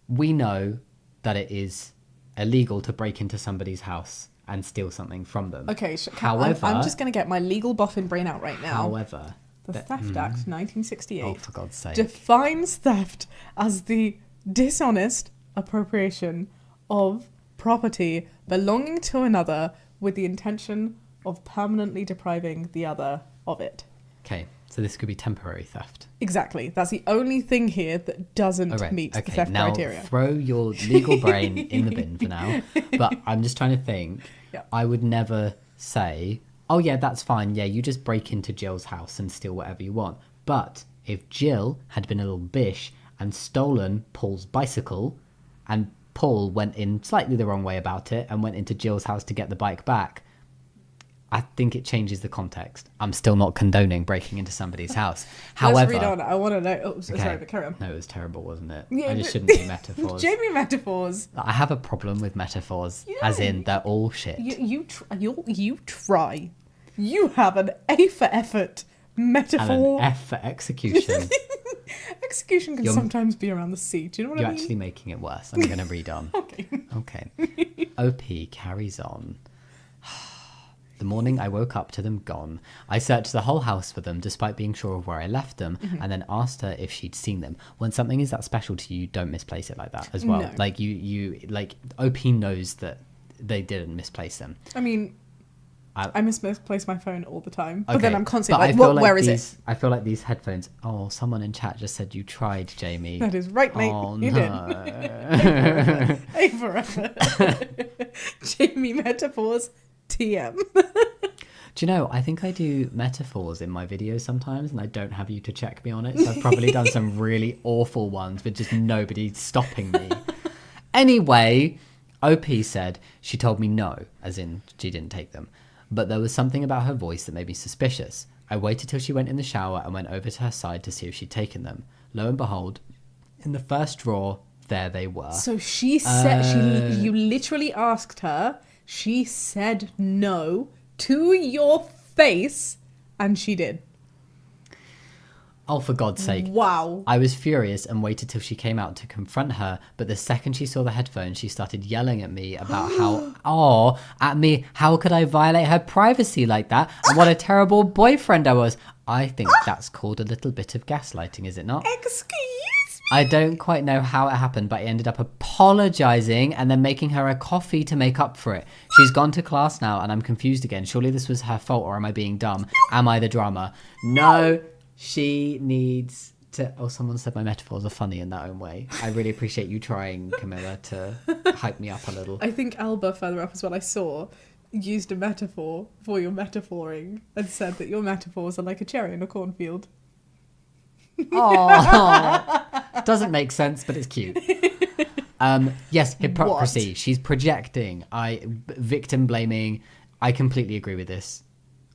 We know that it is illegal to break into somebody's house and steal something from them. Okay, however... I'm just going to get my legal boffin brain out right now. However... The Theft Act, 1968... Oh, for God's sake. ...defines theft as the dishonest... appropriation of property belonging to another with the intention of permanently depriving the other of it. Okay, so this could be temporary theft. Exactly. That's the only thing here that doesn't meet the theft criteria. Now throw your legal brain in the bin for now. But I'm just trying to think. Yeah. I would never say, oh yeah, that's fine. Yeah, you just break into Jill's house and steal whatever you want. But if Jill had been a little bish and stolen Paul's bicycle... and Paul went in slightly the wrong way about it and went into Jill's house to get the bike back, I think it changes the context. I'm still not condoning breaking into somebody's house. However... Let's read on. I want to know... Oh, sorry, but carry on. No, it was terrible, wasn't it? Yeah, I just shouldn't do metaphors. Jamie metaphors. I have a problem with metaphors, as in they're all shit. You try. You have an A for effort metaphor. And an F for execution. Execution can sometimes be around the sea. Do you know what I mean? You're actually making it worse. I'm going to read on. Okay. OP carries on. The morning I woke up to them gone. I searched the whole house for them despite being sure of where I left them, and then asked her if she'd seen them. When something is that special to you, don't misplace it like that as well. No. Like you OP knows that they didn't misplace them. I mean, I misplace my phone all the time, but then I'm constantly where is it? I feel like these headphones... Oh, someone in chat just said you tried, Jamie. That is right, mate. Oh, you no. did. A for effort. Jamie metaphors, TM. Do you know, I think I do metaphors in my videos sometimes, and I don't have you to check me on it, so I've probably done some really awful ones with just nobody stopping me. Anyway, OP said she told me no, as in she didn't take them. But there was something about her voice that made me suspicious. I waited till she went in the shower and went over to her side to see if she'd taken them. Lo and behold, in the first drawer, there they were. So she said, you literally asked her, she said no to your face, and she did. Oh, for God's sake. Wow. I was furious and waited till she came out to confront her, but the second she saw the headphones, she started yelling at me about how could I violate her privacy like that, and what a terrible boyfriend I was. I think that's called a little bit of gaslighting, is it not? Excuse I don't quite know how it happened, but I ended up apologizing and then making her a coffee to make up for it. She's gone to class now and I'm confused again. Surely this was her fault, or am I being dumb? Am I the drama? No, she needs to... Oh, someone said my metaphors are funny in their own way. I really appreciate you trying, Camilla, to hype me up a little. I think Alba, further up as well, I saw, used a metaphor for your metaphoring and said that your metaphors are like a cherry in a cornfield. Oh, doesn't make sense, but it's cute. Yes, hypocrisy. What? She's projecting. Victim blaming. I completely agree with this.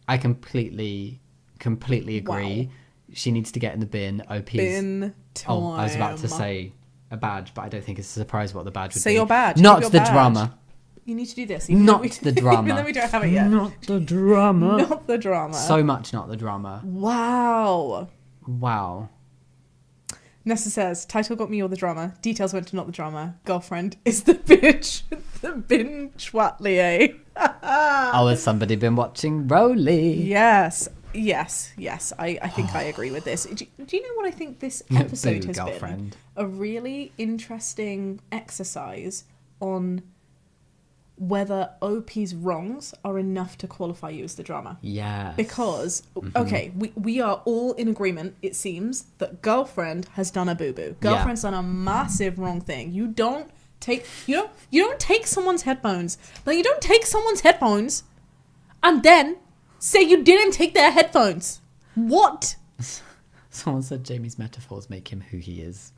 I completely agree. Wow. She needs to get in the bin. OP's. Bin time. Oh, I was about to say a badge, but I don't think it's a surprise what the badge would be. Say your badge. Not Your the badge. drama. You need to do this. Not the drama. Even though we don't have it yet. Not the drama. Not the drama. So much not the drama. Wow. Wow. Nessa says, title got me all the drama. Details went to not the drama. Girlfriend is the bitch. The bin chwatlier. Oh, has somebody been watching Rolly? Yes. I think I agree with this. Do you know what I think this episode Boo, has girlfriend. been? A really interesting exercise on whether OP's wrongs are enough to qualify you as the drama. Yeah. Because, okay, we are all in agreement, it seems, that girlfriend has done a boo-boo. Girlfriend's done a massive wrong thing. You don't take someone's headphones. Like, you don't take someone's headphones and then say you didn't take their headphones. What? Someone said Jamie's metaphors make him who he is.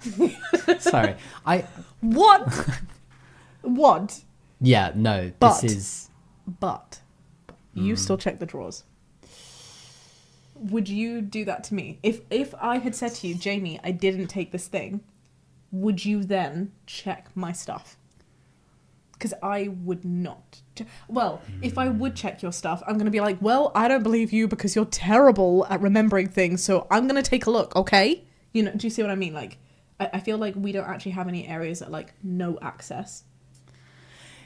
Sorry. What? What? Yeah, no, But this is... you still check the drawers. Would you do that to me? If I had said to you, Jamie, I didn't take this thing, would you then check my stuff? Because I would not. If I would check your stuff, I'm going to be like, well, I don't believe you because you're terrible at remembering things, so I'm going to take a look, okay? You know, do you see what I mean? Like, I feel like we don't actually have any areas that, like, no access.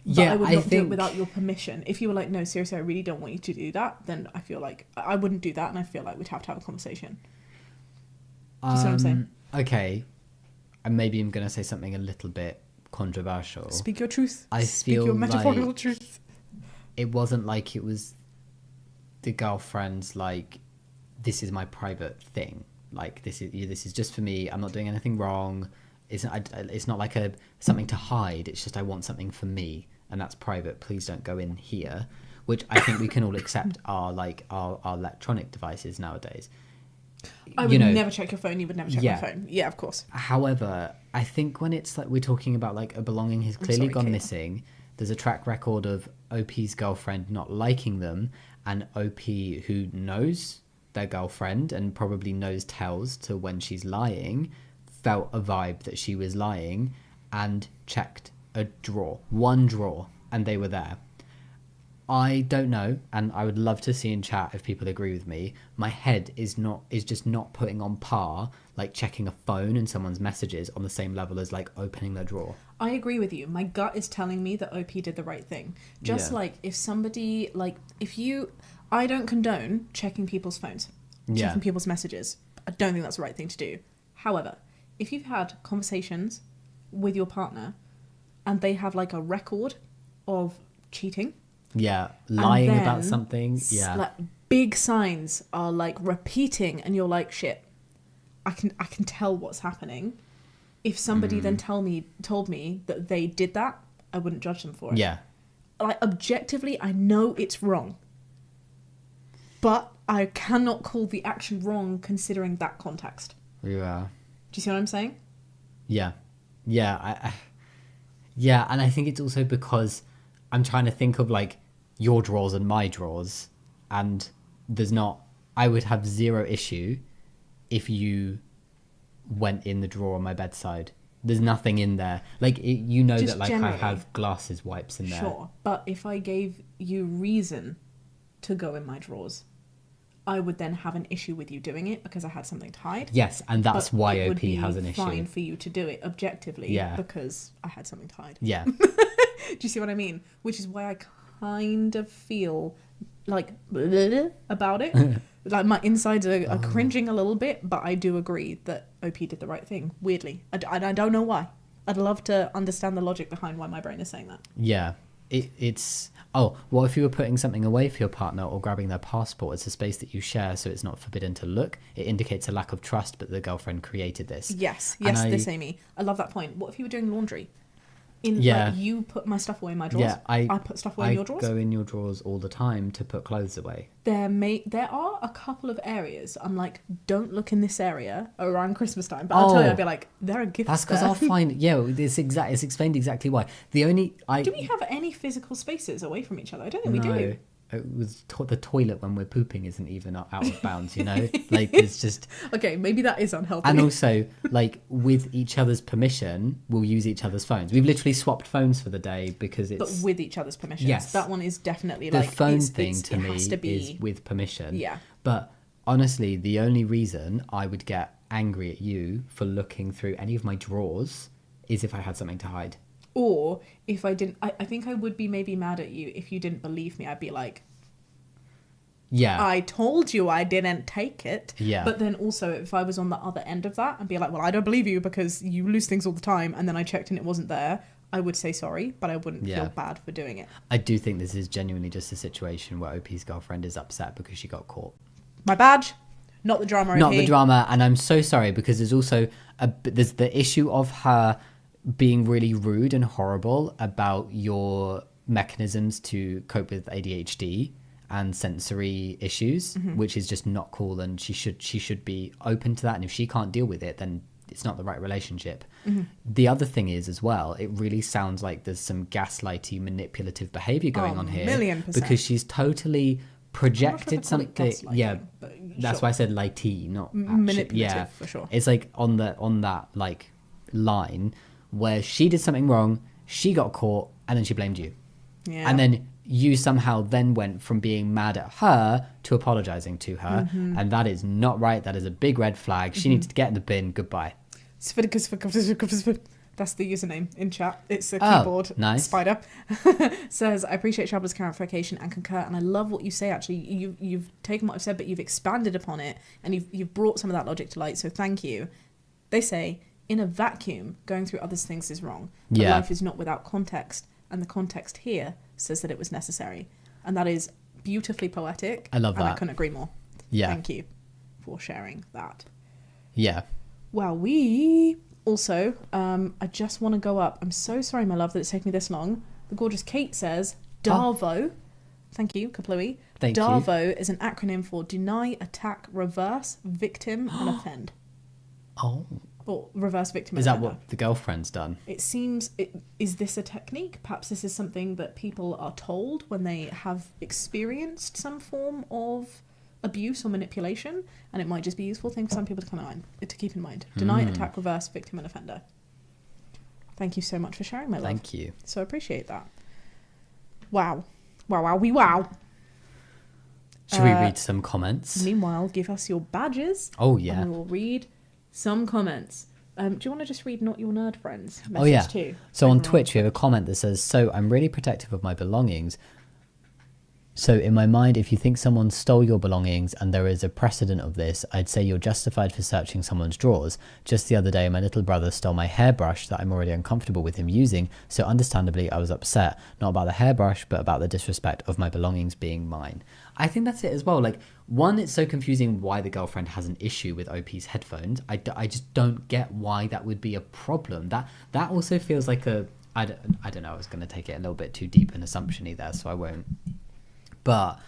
But Yeah, I would I not do think... it without your permission. If you were like, no, seriously, I really don't want you to do that, then I feel like I wouldn't do that, and I feel like we'd have to have a conversation. Do you see what I'm saying? Okay. And maybe I'm going to say something a little bit controversial. Speak your truth. Speak your metaphorical truth. It wasn't like it was the girlfriend's like, this is my private thing. Like, this is just for me. I'm not doing anything wrong. It's not like something to hide. It's just I want something for me. And that's private. Please don't go in here. Which I think we can all accept are our electronic devices nowadays. I would never check your phone. You would never check my phone. Yeah, of course. However, I think when it's like we're talking about like a belonging has clearly gone Kate. missing, there's a track record of OP's girlfriend not liking them, and OP who knows their girlfriend and probably knows tells to when she's lying, felt a vibe that she was lying and checked one drawer, and they were there. I don't know, and I would love to see in chat if people agree with me. My head is just not putting on par like checking a phone and someone's messages on the same level as like opening their drawer. I agree with you. My gut is telling me that OP did the right thing. Just like if somebody I don't condone checking people's phones, checking people's messages. I don't think that's the right thing to do. However, if you've had conversations with your partner and they have like a record of cheating. Yeah, lying about something. Yeah, like big signs are like repeating, and you're like, shit. I can tell what's happening. If somebody then told me that they did that, I wouldn't judge them for it. Yeah, like objectively, I know it's wrong, but I cannot call the action wrong considering that context. Yeah. Do you see what I'm saying? Yeah, yeah, yeah, and I think it's also because I'm trying to think of like your drawers and my drawers, and I would have zero issue if you went in the drawer on my bedside. There's nothing in there. Like, you know just that like generally, I have glasses wipes in there. Sure, but if I gave you reason to go in my drawers, I would then have an issue with you doing it because I had something to hide. Yes, and that's but why OP has an issue. It would be fine for you to do it objectively because I had something to hide. Yeah. Do you see what I mean? Which is why I kind of feel like about it Like, my insides are cringing a little bit, but I do agree that OP did the right thing, weirdly. I don't know why. I'd love to understand the logic behind why my brain is saying that. Yeah. It's... Oh, what if you were putting something away for your partner or grabbing their passport? It's a space that you share, so it's not forbidden to look. It indicates a lack of trust, but the girlfriend created this. Yes, this, Amy. I love that point. What if you were doing laundry? Like, you put my stuff away in my drawers. Yeah, I put stuff away in your drawers. I go in your drawers all the time to put clothes away. There are a couple of areas I'm like, don't look in this area around Christmas time. But I'll tell you, I'd be like, there are gifts. That's because I'll find. Yeah, it's explained exactly why. Do we have any physical spaces away from each other? I don't think we do. It was the toilet when we're pooping isn't even out of bounds, you know. Like, it's just okay. Maybe that is unhealthy. And also, like, with each other's permission, we'll use each other's phones. We've literally swapped phones for the day because it's... But with each other's permission. Yes, that one is definitely the like phone thing to me is with permission. Yeah. But honestly, the only reason I would get angry at you for looking through any of my drawers is if I had something to hide. Or if I didn't, I think I would be maybe mad at you if you didn't believe me. I'd be like, yeah, I told you I didn't take it. Yeah. But then also if I was on the other end of that and be like, well, I don't believe you because you lose things all the time. And then I checked and it wasn't there. I would say sorry, but I wouldn't feel bad for doing it. I do think this is genuinely just a situation where OP's girlfriend is upset because she got caught. My badge, not the drama. Not the drama. And I'm so sorry because there's also there's the issue of her being really rude and horrible about your mechanisms to cope with ADHD and sensory issues, which is just not cool, and she should be open to that, and if she can't deal with it, then it's not the right relationship. The other thing is as well, it really sounds like there's some gaslighty manipulative behavior going on here, 1,000,000%, because she's totally projected something. Yeah, that's why I said lighty, not manipulative. For sure. It's like on that like line where she did something wrong, she got caught, and then she blamed you. Yeah. And then you somehow then went from being mad at her to apologizing to her. And that is not right. That is a big red flag. She needs to get in the bin. Goodbye. That's the username in chat. It's a keyboard spider. Says, I appreciate Shaaba's clarification and concur, and I love what you say. Actually, you've taken what I've said, but you've expanded upon it, and you've brought some of that logic to light, so thank you. They say, in a vacuum, going through others' things is wrong. But life is not without context, and the context here says that it was necessary. And that is beautifully poetic. I love that. And I couldn't agree more. Yeah. Thank you for sharing that. Yeah. Well, we also, I just want to go up. I'm so sorry, my love, that it's taken me this long. The gorgeous Kate says, DARVO. Thank you, Kaplui. DARVO is an acronym for Deny, Attack, Reverse, Victim, and Offend. Oh. Or reverse victim. Is that what the girlfriend's done? It seems... Is this a technique? Perhaps this is something that people are told when they have experienced some form of abuse or manipulation, and it might just be a useful thing for some people to keep in mind. Deny, attack, reverse, victim, and offender. Thank you so much for sharing, my love. Thank you. So appreciate that. Wow. Wow. Should we read some comments? Meanwhile, give us your badges. Oh, yeah. And we'll read some comments. Do you want to just read Not Your Nerd Friends message too? So on Twitch, we have a comment that says, so I'm really protective of my belongings. So in my mind, if you think someone stole your belongings and there is a precedent of this, I'd say you're justified for searching someone's drawers. Just the other day, my little brother stole my hairbrush that I'm already uncomfortable with him using. So understandably, I was upset, not about the hairbrush, but about the disrespect of my belongings being mine. I think that's it as well. Like, one, it's so confusing why the girlfriend has an issue with OP's headphones. I just don't get why that would be a problem. That also feels like I don't know, I was going to take it a little bit too deep and assumption-y there, so I won't. But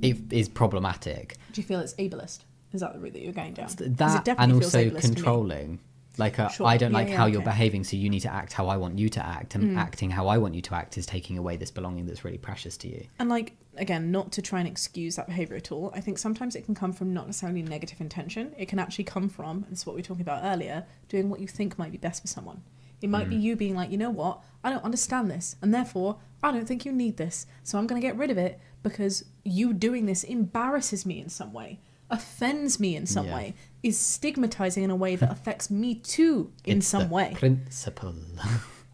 it is problematic. Do you feel it's ableist? Is that the route that you're going down? That and also controlling. Like, sure. I don't like how you're behaving, so you need to act how I want you to act. And acting how I want you to act is taking away this belonging that's really precious to you. And, like, again, not to try and excuse that behaviour at all. I think sometimes it can come from not necessarily negative intention. It can actually come from, and this is what we were talking about earlier, doing what you think might be best for someone. It might be you being like, you know what, I don't understand this, and therefore I don't think you need this, so I'm going to get rid of it because you doing this embarrasses me in some way, offends me in some way, is stigmatizing in a way that affects me too in some way. Principle.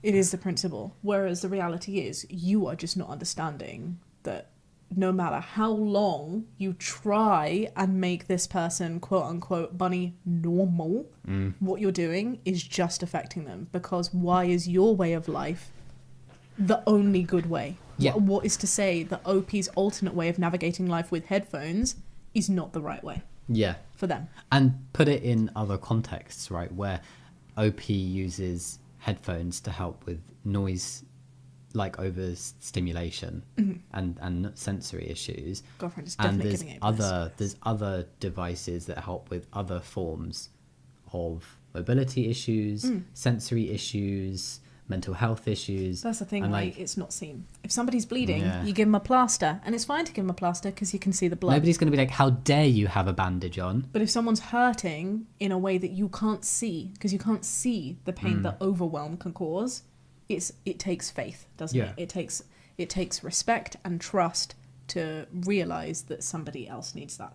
It is the principle. Whereas the reality is you are just not understanding that no matter how long you try and make this person, quote unquote, bunny normal, what you're doing is just affecting them. Because why is your way of life the only good way? Yeah. What is to say that OP's alternate way of navigating life with headphones is not the right way Yeah. for them? And put it in other contexts, right, where OP uses headphones to help with noise, like overstimulation and sensory issues. Girlfriend is And definitely there's giving it there's other devices that help with other forms of mobility issues, sensory issues, mental health issues. That's the thing, and right? like, It's not seen. If somebody's bleeding, Yeah. you give them a plaster, and it's fine to give them a plaster because you can see the blood. nobody's going to be like, how dare you have a bandage on? But if someone's hurting in a way that you can't see, because you can't see the pain that overwhelm can cause, it takes faith, doesn't Yeah. it? It takes respect and trust to realize that somebody else needs that.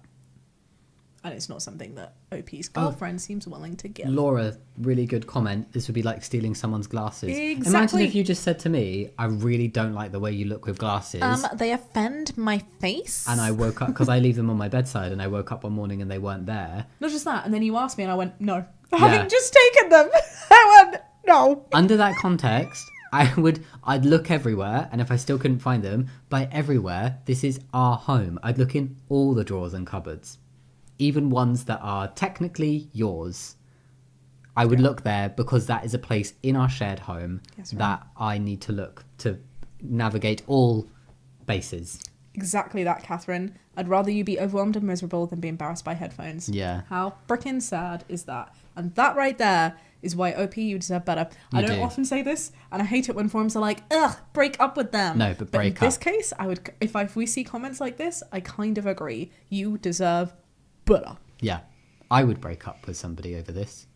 And it's not something that OP's girlfriend seems willing to give. Laura, really good comment. This would be like stealing someone's glasses. Exactly. Imagine if you just said to me, I really don't like the way you look with glasses. They offend my face. And I woke up, because I leave them on my bedside, and I woke up one morning and they weren't there. Not just that, and then you asked me and I went, no. Yeah. Having just taken them, I went, no. Under that context, I'd look everywhere, and if I still couldn't find them, by everywhere, this is our home. I'd look in all the drawers and cupboards, even ones that are technically yours. I would look there because that is a place in our shared home that I need to look to navigate all bases. Exactly that, Catherine. I'd rather you be overwhelmed and miserable than be embarrassed by headphones. Yeah. How freaking sad is that? And that right there is why OP, you deserve better. I don't often say this, and I hate it when forums are like, ugh, break up with them. No, but break in this case, I would, if we see comments like this, I kind of agree. You deserve better. Yeah. I would break up with somebody over this.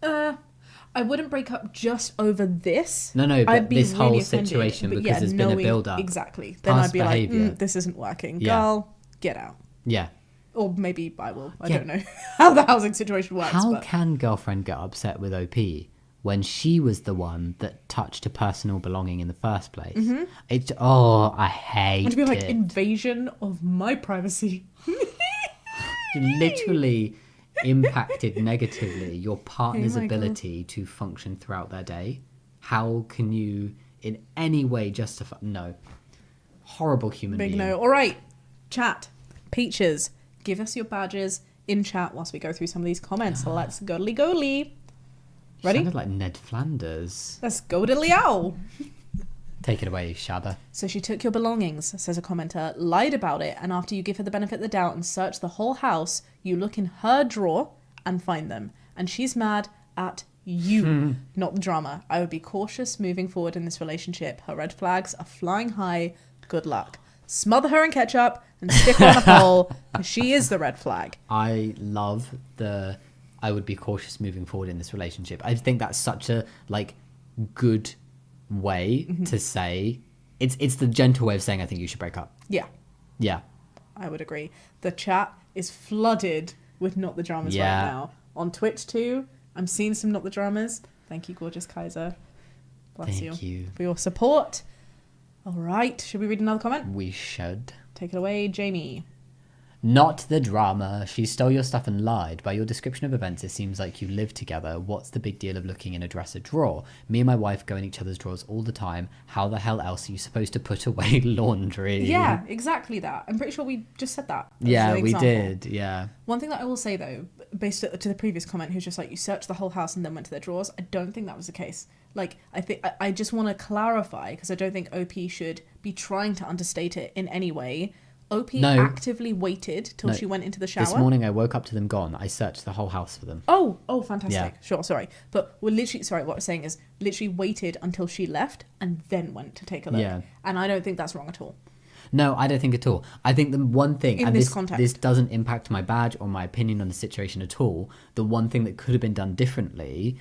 I wouldn't break up just over this. No, but I'd be this really whole offended, situation, but because there's been a build-up. Exactly. Then Past I'd be behaviour. like, this isn't working. Yeah. Girl, get out. Yeah. Or maybe I will. I Yeah. don't know how the housing situation works. How but can girlfriend get upset with OP when she was the one that touched a personal belonging in the first place? It's, I hate would it be like it. invasion of my privacy? Literally impacted negatively your partner's Oh my God. ability to function throughout their day. How can you in any way justify? No. Horrible human Big being. no. All right, chat. Peaches, give us your badges in chat whilst we go through some of these comments. So let's goodly. Ready? Sounded like Ned Flanders. Let's go diddly ow. Take it away, Shaaba. So she took your belongings, says a commenter, lied about it, and after you give her the benefit of the doubt and search the whole house, you look in her drawer and find them. And she's mad at you, not the drama. I would be cautious moving forward in this relationship. Her red flags are flying high. Good luck. Smother her in ketchup and stick her in a hole, 'cause she is the red flag. I love I would be cautious moving forward in this relationship. I think that's such a good way to say it's the gentle way of saying I think you should break up. Yeah. I would agree. The chat is flooded with Not the Dramas right now. On Twitch too, I'm seeing some Not the Dramas. Thank you, gorgeous Kaiser. Bless Thank you for your support. All right, should we read another comment? We should. Take it away, Jamie. Not the drama. She stole your stuff and lied. By your description of events, it seems like you live together. What's the big deal of looking in a dresser drawer? Me and my wife go in each other's drawers all the time. How the hell else are you supposed to put away laundry? Yeah, exactly that. I'm pretty sure we just said that. as Yeah, an we example. did. Yeah. One thing that I will say though, based to the previous comment, who's just like, you searched the whole house and then went to their drawers, I don't think that was the case. I just want to clarify, because I don't think OP should be trying to understate it in any way. OP actively waited till she went into the shower. This morning I woke up to them gone. I searched the whole house for them. Oh, fantastic. Yeah. Sure, sorry. But we're literally, what I'm saying is literally waited until she left and then went to take a look. Yeah. And I don't think that's wrong at all. No, I don't think at all. I think the one thing, In and this context. this doesn't impact my badge or my opinion on the situation at all. The one thing that could have been done differently,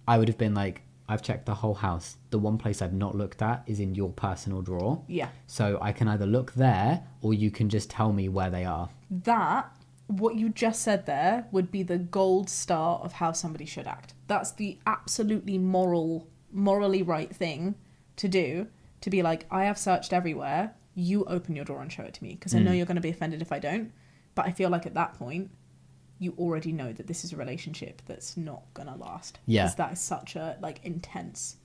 I would have been like, I've checked the whole house. The one place I've not looked at is in your personal drawer. Yeah. So I can either look there or you can just tell me where they are. That, what you just said there, would be the gold star of how somebody should act. That's the absolutely morally right thing to do. To be like, I have searched everywhere. you open your drawer and show it to me, because I know you're going to be offended if I don't. But I feel like at that point, you already know that this is a relationship that's not going to last. Yeah. Because that is such a, like, intense,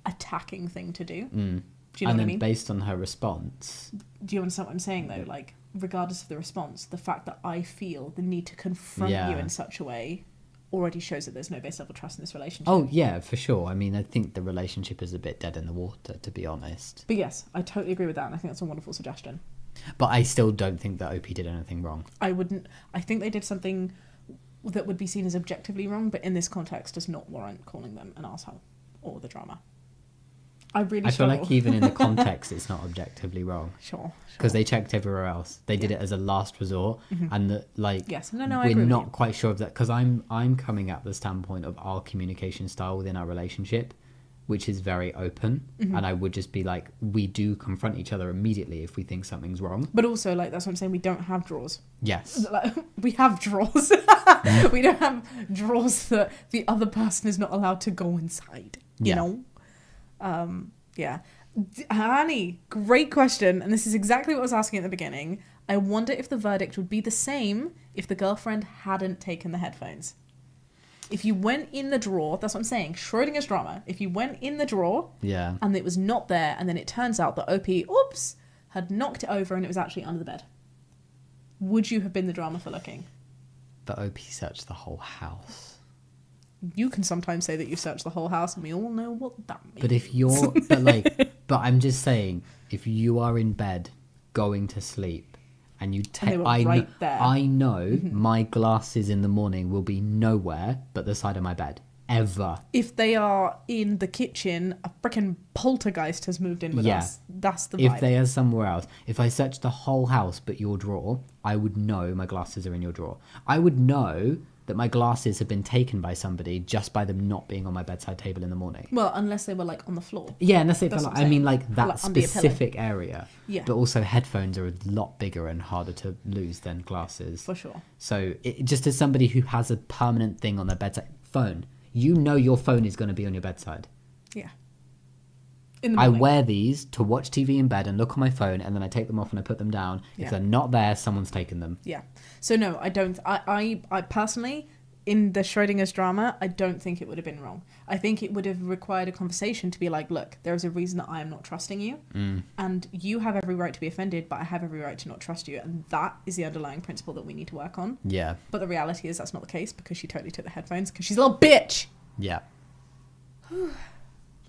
attacking thing to do. Mm. Do you know what I mean? Based on her response. Do you understand what I'm saying, though? Like, regardless of the response, the fact that I feel the need to confront you in such a way already shows that there's no base level trust in this relationship. Oh, yeah, for sure. I mean, I think the relationship is a bit dead in the water, to be honest. But yes, I totally agree with that, and I think that's a wonderful suggestion. But I still don't think that OP did anything wrong. I think they did something that would be seen as objectively wrong, but in this context does not warrant calling them an arsehole or the drama. I feel like even in the context, it's not objectively wrong. Sure. Because they checked everywhere else. They did it as a last resort, and yes, I we're agree not quite sure of that. Because I'm coming at the standpoint of our communication style within our relationship, which is very open, and I would just be like, we do confront each other immediately if we think something's wrong. But also, like, that's what I'm saying. We don't have drawers. Yes, Like, we have drawers. We don't have drawers that the other person is not allowed to go inside. You know. Yeah. Annie, great question. And this is exactly what I was asking at the beginning. I wonder if the verdict would be the same if the girlfriend hadn't taken the headphones. If you went in the drawer, that's what I'm saying, Schrodinger's drama. If you went in the drawer and it was not there, and then it turns out that OP, had knocked it over and it was actually under the bed, would you have been the drama for looking? But OP searched the whole house. You can sometimes say that you searched the whole house, and we all know what that means. But if you're, but I'm just saying, if you are in bed going to sleep, and you take, I know my glasses in the morning will be nowhere but the side of my bed, ever. If they are in the kitchen, a freaking poltergeist has moved in with us. That's the vibe. If they are somewhere else, if I search the whole house but your drawer, I would know my glasses are in your drawer. I would know that my glasses have been taken by somebody just by them not being on my bedside table in the morning. Well, unless they were, like, on the floor. Yeah, unless they fell, I mean, like, that like specific area. Yeah. But also headphones are a lot bigger and harder to lose than glasses. For sure. So just as somebody who has a permanent thing on their bedside, phone, you know your phone is going to be on your bedside. Yeah. I wear these to watch TV in bed and look on my phone, and then I take them off and I put them down. Yeah. If they're not there, someone's taken them. Yeah. So no, I don't. I personally, in the Schrodinger's drama, I don't think it would have been wrong. I think it would have required a conversation to be like, look, there is a reason that I am not trusting you, and you have every right to be offended, but I have every right to not trust you, and that is the underlying principle that we need to work on. Yeah. But the reality is that's not the case, because she totally took the headphones because she's a little bitch. Yeah.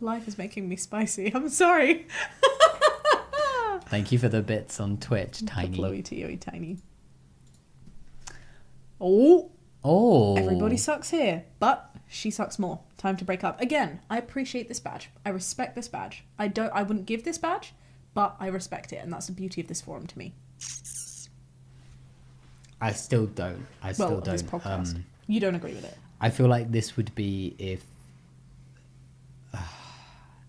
Life is making me spicy. I'm sorry. Thank you for the bits on Twitch, Tiny. Blowy to you, Tiny. Oh. Everybody sucks here, but she sucks more. Time to break up. Again, I appreciate this badge. I respect this badge. I wouldn't give this badge, but I respect it, and that's the beauty of this forum to me. I still don't. This podcast. You don't agree with it. I feel like this would be if...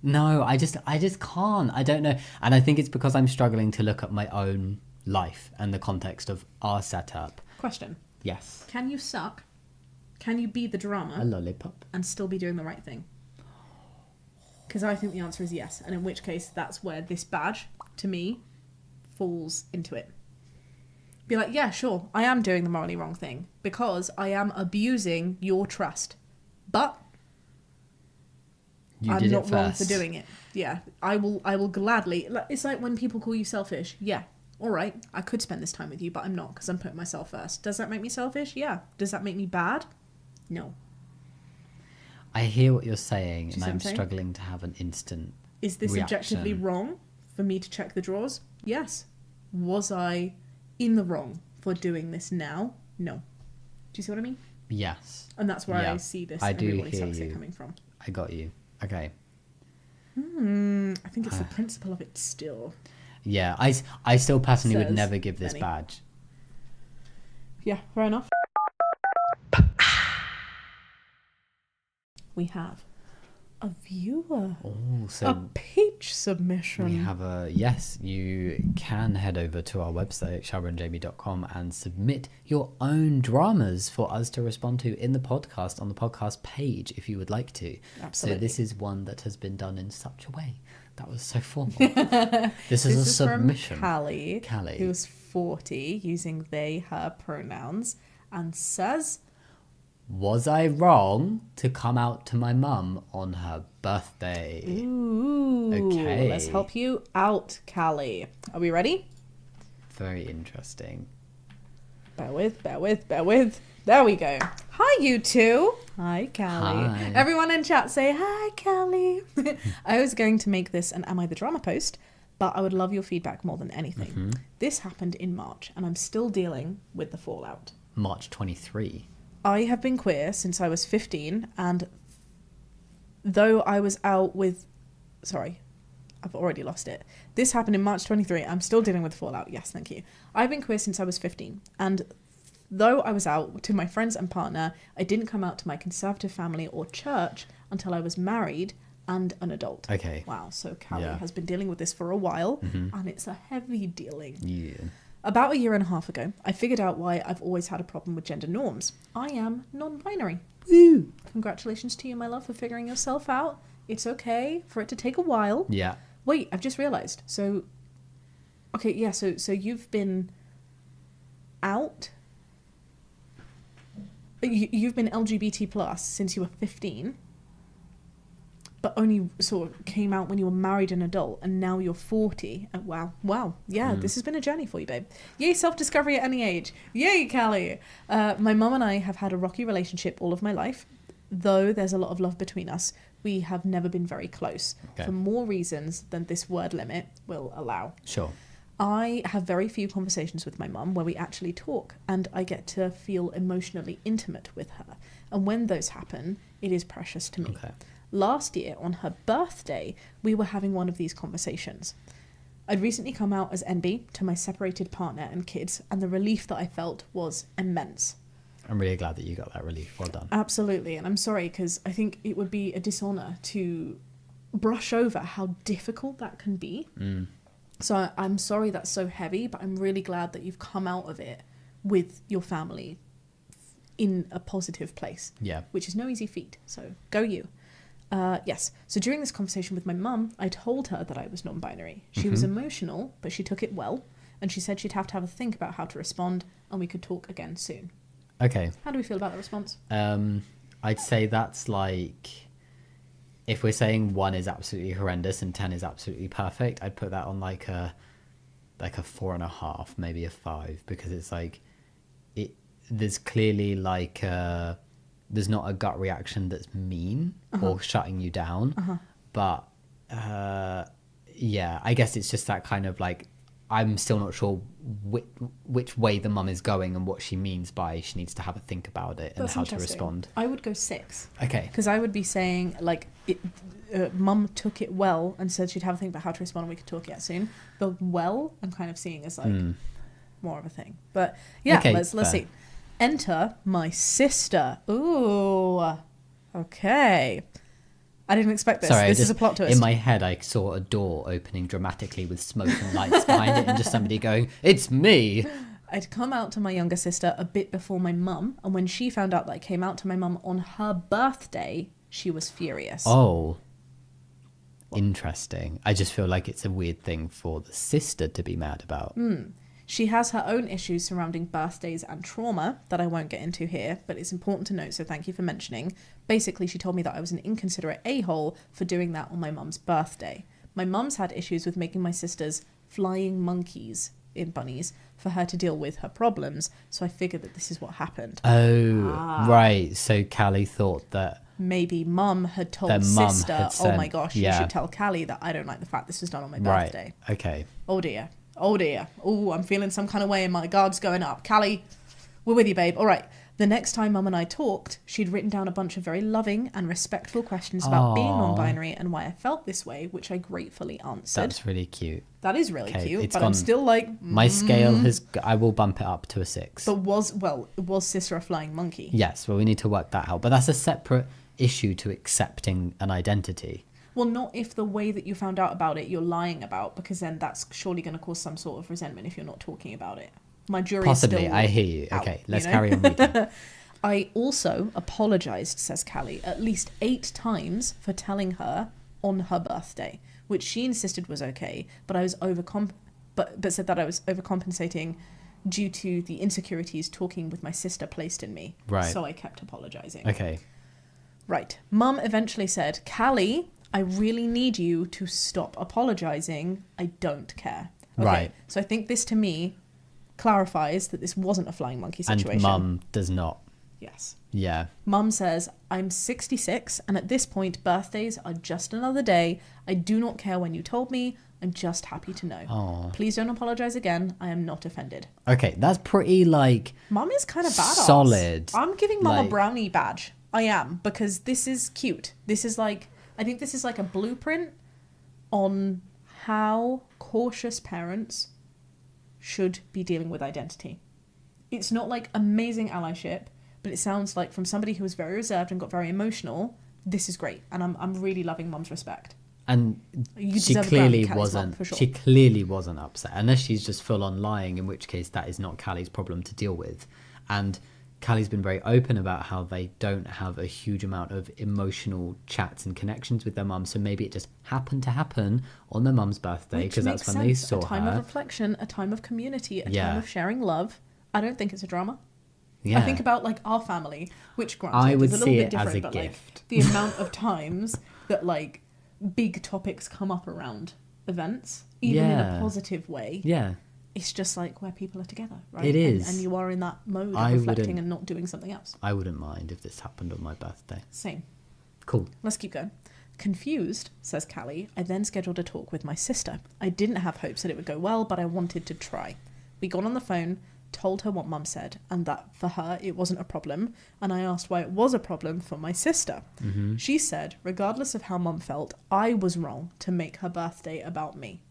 No, I just can't. I don't know. And I think it's because I'm struggling to look at my own life and the context of our setup. Question. Yes. Can you suck? Can you be the drama? A lollipop. And still be doing the right thing? Because I think the answer is yes. And in which case, that's where this badge, to me, falls into it. Be like, yeah, sure, I am doing the morally wrong thing because I am abusing your trust. But I'm not wrong for doing it. Yeah, I will gladly. It's like when people call you selfish. Yeah, all right, I could spend this time with you, but I'm not because I'm putting myself first. Does that make me selfish? Yeah. Does that make me bad? No. I hear what you're saying, and I'm struggling to have an instant Is this reaction. objectively wrong for me to check the drawers? Yes. Was I in the wrong for doing this now? No. Do you see what I mean? Yes. And that's where I see this. I do everybody hear sucks you. it coming from. I got you. Okay. I think it's the principle of it still. Yeah, I still personally would Says never give this Benny. badge. Yeah, fair enough. We have a viewer. Oh, A so peach submission. we have yes, you can head over to our website, shaabaandjamie.com, and submit your own dramas for us to respond to in the podcast, on the podcast page, if you would like to. Absolutely. So this is one that has been done in such a way. That was so formal. This is a submission. From Callie, Callie. who's 40, using they, her pronouns, and says, Was I wrong to come out to my mum on her birthday? ooh, Okay. let's help you out, Callie. Are we ready? Very interesting. Bear with. There we go. Hi, you two. Hi, Callie. Hi. Everyone in chat say, hi, Callie. I was going to make this an Am I the Drama post, but I would love your feedback more than anything. Mm-hmm. This happened in March, and I'm still dealing with the fallout. March 23. I have been queer since I was 15, and though I was out with... Sorry, I've already lost it. This happened in March 23. I'm still dealing with the fallout. Yes, thank you. I've been queer since I was 15, and though I was out to my friends and partner, I didn't come out to my conservative family or church until I was married and an adult. Okay. Wow, so Callie Yeah. has been dealing with this for a while, and it's a heavy dealing. Yeah. About a year and a half ago, I figured out why I've always had a problem with gender norms. I am non-binary. Woo! Congratulations to you, my love, for figuring yourself out. It's okay for it to take a while. Yeah. Wait, I've just realised. So, okay, yeah, so you've been out... You've been LGBT plus since you were 15, but only sort of came out when you were married and adult, and now you're 40. And wow. Yeah, this has been a journey for you, babe. Yay, self-discovery at any age. Yay, Callie. My mum and I have had a rocky relationship all of my life. Though there's a lot of love between us, we have never been very close, Okay. for more reasons than this word limit will allow. Sure. I have very few conversations with my mum where we actually talk, and I get to feel emotionally intimate with her. And when those happen, it is precious to me. Okay. Last year, on her birthday, we were having one of these conversations. I'd recently come out as NB to my separated partner and kids, and the relief that I felt was immense. I'm really glad that you got that relief. Well done. Absolutely, and I'm sorry, because I think it would be a dishonour to brush over how difficult that can be. So I'm sorry that's so heavy, but I'm really glad that you've come out of it with your family in a positive place. Yeah. Which is no easy feat. So go you. Yes. So during this conversation with my mum, I told her that I was non-binary. She was emotional, but she took it well. And she said she'd have to have a think about how to respond, and we could talk again soon. Okay. How do we feel about the response? I'd say that's like, if we're saying 1 is absolutely horrendous and 10 is absolutely perfect, I'd put that on like a 4.5, maybe a 5, because it's like there's clearly like there's not a gut reaction that's mean or shutting you down, but yeah, I guess it's just that kind of like, I'm still not sure which way the mum is going and what she means by she needs to have a think about it and That's how to interesting. respond. I would go 6. Okay. Because I would be saying, like, mum took it well and said she'd have a think about how to respond and we could talk it soon. The well, I'm kind of seeing as, like, more of a thing. But, yeah, Okay, let's fair. see. Enter my sister. Ooh. Okay. I didn't expect this. Sorry, This is a plot twist. In my head, I saw a door opening dramatically with smoke and lights behind it and just somebody going, "It's me!" I'd come out to my younger sister a bit before my mum, and when she found out that I came out to my mum on her birthday, she was furious. Oh. Interesting. I just feel like it's a weird thing for the sister to be mad about. She has her own issues surrounding birthdays and trauma that I won't get into here, but it's important to note, so thank you for mentioning. Basically, she told me that I was an inconsiderate a-hole for doing that on my mum's birthday. My mum's had issues with making my sisters flying monkeys in bunnies for her to deal with her problems, so I figured that this is what happened. Oh, right. So Callie thought that... Maybe mum had told Their mum sister, had oh said- my gosh, yeah. you should tell Callie that I don't like the fact this was done on my birthday. Right. Okay. Oh dear. Oh dear. Oh, I'm feeling some kind of way and my guard's going up. Callie, we're with you, babe. All right. The next time Mum and I talked, she'd written down a bunch of very loving and respectful questions about being Aw. non-binary and why I felt this way, which I gratefully answered. That's really cute. That is really Okay, cute, it's but I'm gone- still like... My scale has... I will bump it up to a 6. But was sister a flying monkey? Yes, well, we need to work that out. But that's a separate issue to accepting an identity. Well, not if the way that you found out about it you're lying about, because then that's surely going to cause some sort of resentment if you're not talking about it. My jury Possibly, is still I hear you. out, Okay, let's you know? carry on reading. I also apologized, says Callie, at least 8 times for telling her on her birthday, which she insisted was okay, but I was but said that I was overcompensating due to the insecurities talking with my sister placed in me. Right. So I kept apologizing. Okay. Right. Mum eventually said, Callie, I really need you to stop apologizing. I don't care. Okay. Right. So I think this to me clarifies that this wasn't a flying monkey situation. And Mum does not. Yes. Yeah. Mum says, I'm 66 and at this point birthdays are just another day. I do not care when you told me. I'm just happy to know. Aww. Please don't apologize again. I am not offended. Okay, that's pretty like Mum is kind of badass. solid. I'm giving Mum like, a brownie badge. I am, because this is cute. This is like, I think this is like a blueprint on how cautious parents should be dealing with identity. It's not like amazing allyship, but it sounds like from somebody who was very reserved and got very emotional, this is great. And I'm really loving Mum's respect. And You she deserve a clearly brownie, Callie's wasn't. mum, for sure. She clearly wasn't upset, unless she's just full on lying, in which case that is not Callie's problem to deal with. And Callie's been very open about how they don't have a huge amount of emotional chats and connections with their mum, so maybe it just happened to happen on their mum's birthday, because that's when they saw her. A time of reflection, a time of community, a time of sharing love. I don't think it's a drama. Yeah. I think about like our family, which granted I would is a little see bit it different, as a but gift. like the amount of times that like big topics come up around events, even in a positive way. Yeah. It's just like where people are together, right? It is. And you are in that mode of I reflecting wouldn't- and not doing something else. I wouldn't mind if this happened on my birthday. Same. Cool. Let's keep going. Confused, says Callie, I then scheduled a talk with my sister. I didn't have hopes that it would go well, but I wanted to try. We got on the phone, told her what Mum said, and that for her it wasn't a problem, and I asked why it was a problem for my sister. Mm-hmm. She said, regardless of how Mum felt, I was wrong to make her birthday about me.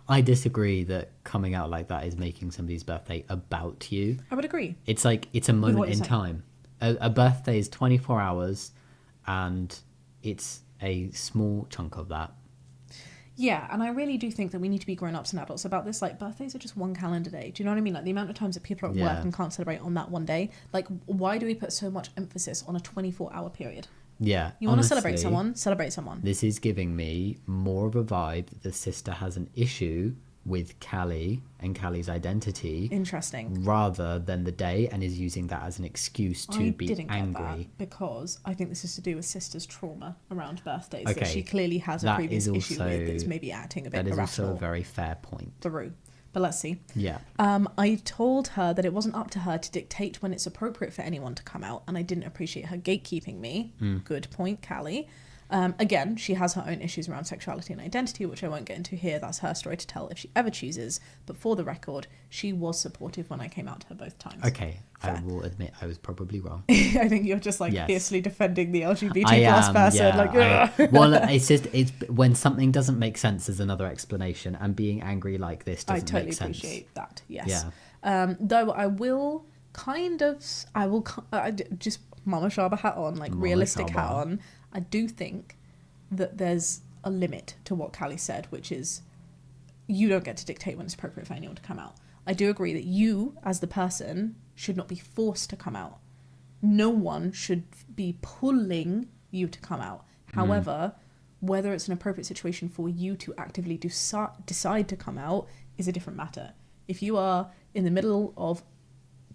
I disagree that coming out like that is making somebody's birthday about you. I would agree. It's like, it's a what moment you're in saying. time. A birthday is 24 hours, and it's a small chunk of that. Yeah, and I really do think that we need to be grown-ups and adults about this. Like, birthdays are just one calendar day. Do you know what I mean? Like, the amount of times that people are at work and can't celebrate on that one day. Like, why do we put so much emphasis on a 24-hour period? Yeah. You want to honestly, celebrate someone. This is giving me more of a vibe that the sister has an issue with Callie and Callie's identity. Interesting. Rather than the day, and is using that as an excuse to be didn't angry. get that because I think this is to do with sister's trauma around birthdays Okay, that she clearly has a that previous is issue also- with. That's maybe acting a bit That is irrational. also a very fair point. Through. But let's see. Yeah. I told her that it wasn't up to her to dictate when it's appropriate for anyone to come out, and I didn't appreciate her gatekeeping me. Good point, Callie. Again, she has her own issues around sexuality and identity, which I won't get into here. That's her story to tell if she ever chooses. But for the record, she was supportive when I came out to her both times. Okay, Fair. I will admit I was probably wrong. I think you're just like Yes. fiercely defending the LGBT I plus am, person. yeah. Like, Well, it's when something doesn't make sense as another explanation, and being angry like this I doesn't totally make sense. appreciate that. Yes. Yeah. Though I will just Mama Shaaba hat on, like Mama realistic Shaaba. hat on. I do think that there's a limit to what Callie said, which is you don't get to dictate when it's appropriate for anyone to come out. I do agree that you, as the person, should not be forced to come out. No one should be pulling you to come out. However, whether it's an appropriate situation for you to actively decide to come out is a different matter. If you are in the middle of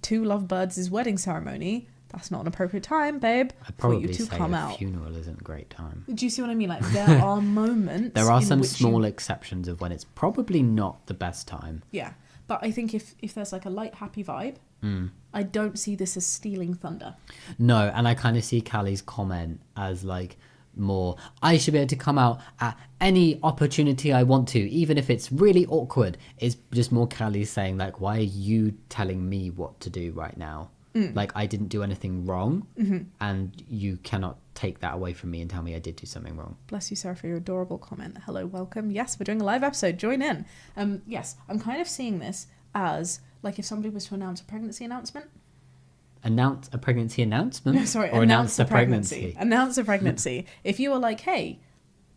two lovebirds' wedding ceremony, that's not an appropriate time, babe, I'd for you probably to say come a out. funeral isn't a great time. Do you see what I mean? Like, there are moments. There are in some which small exceptions of when it's probably not the best time. Yeah, but I think if there's like a light, happy vibe, I don't see this as stealing thunder. No, and I kind of see Callie's comment as like more, I should be able to come out at any opportunity I want to, even if it's really awkward. It's just more Callie saying like, why are you telling me what to do right now? Like, I didn't do anything wrong, and you cannot take that away from me and tell me I did do something wrong. Bless you, Sarah, for your adorable comment. Hello, welcome. Yes, we're doing a live episode. Join in. Yes, I'm kind of seeing this as like if somebody was to announce a pregnancy announcement. Announce a pregnancy announcement? No, sorry, or announce a pregnancy. Announce a pregnancy. If you were like, hey,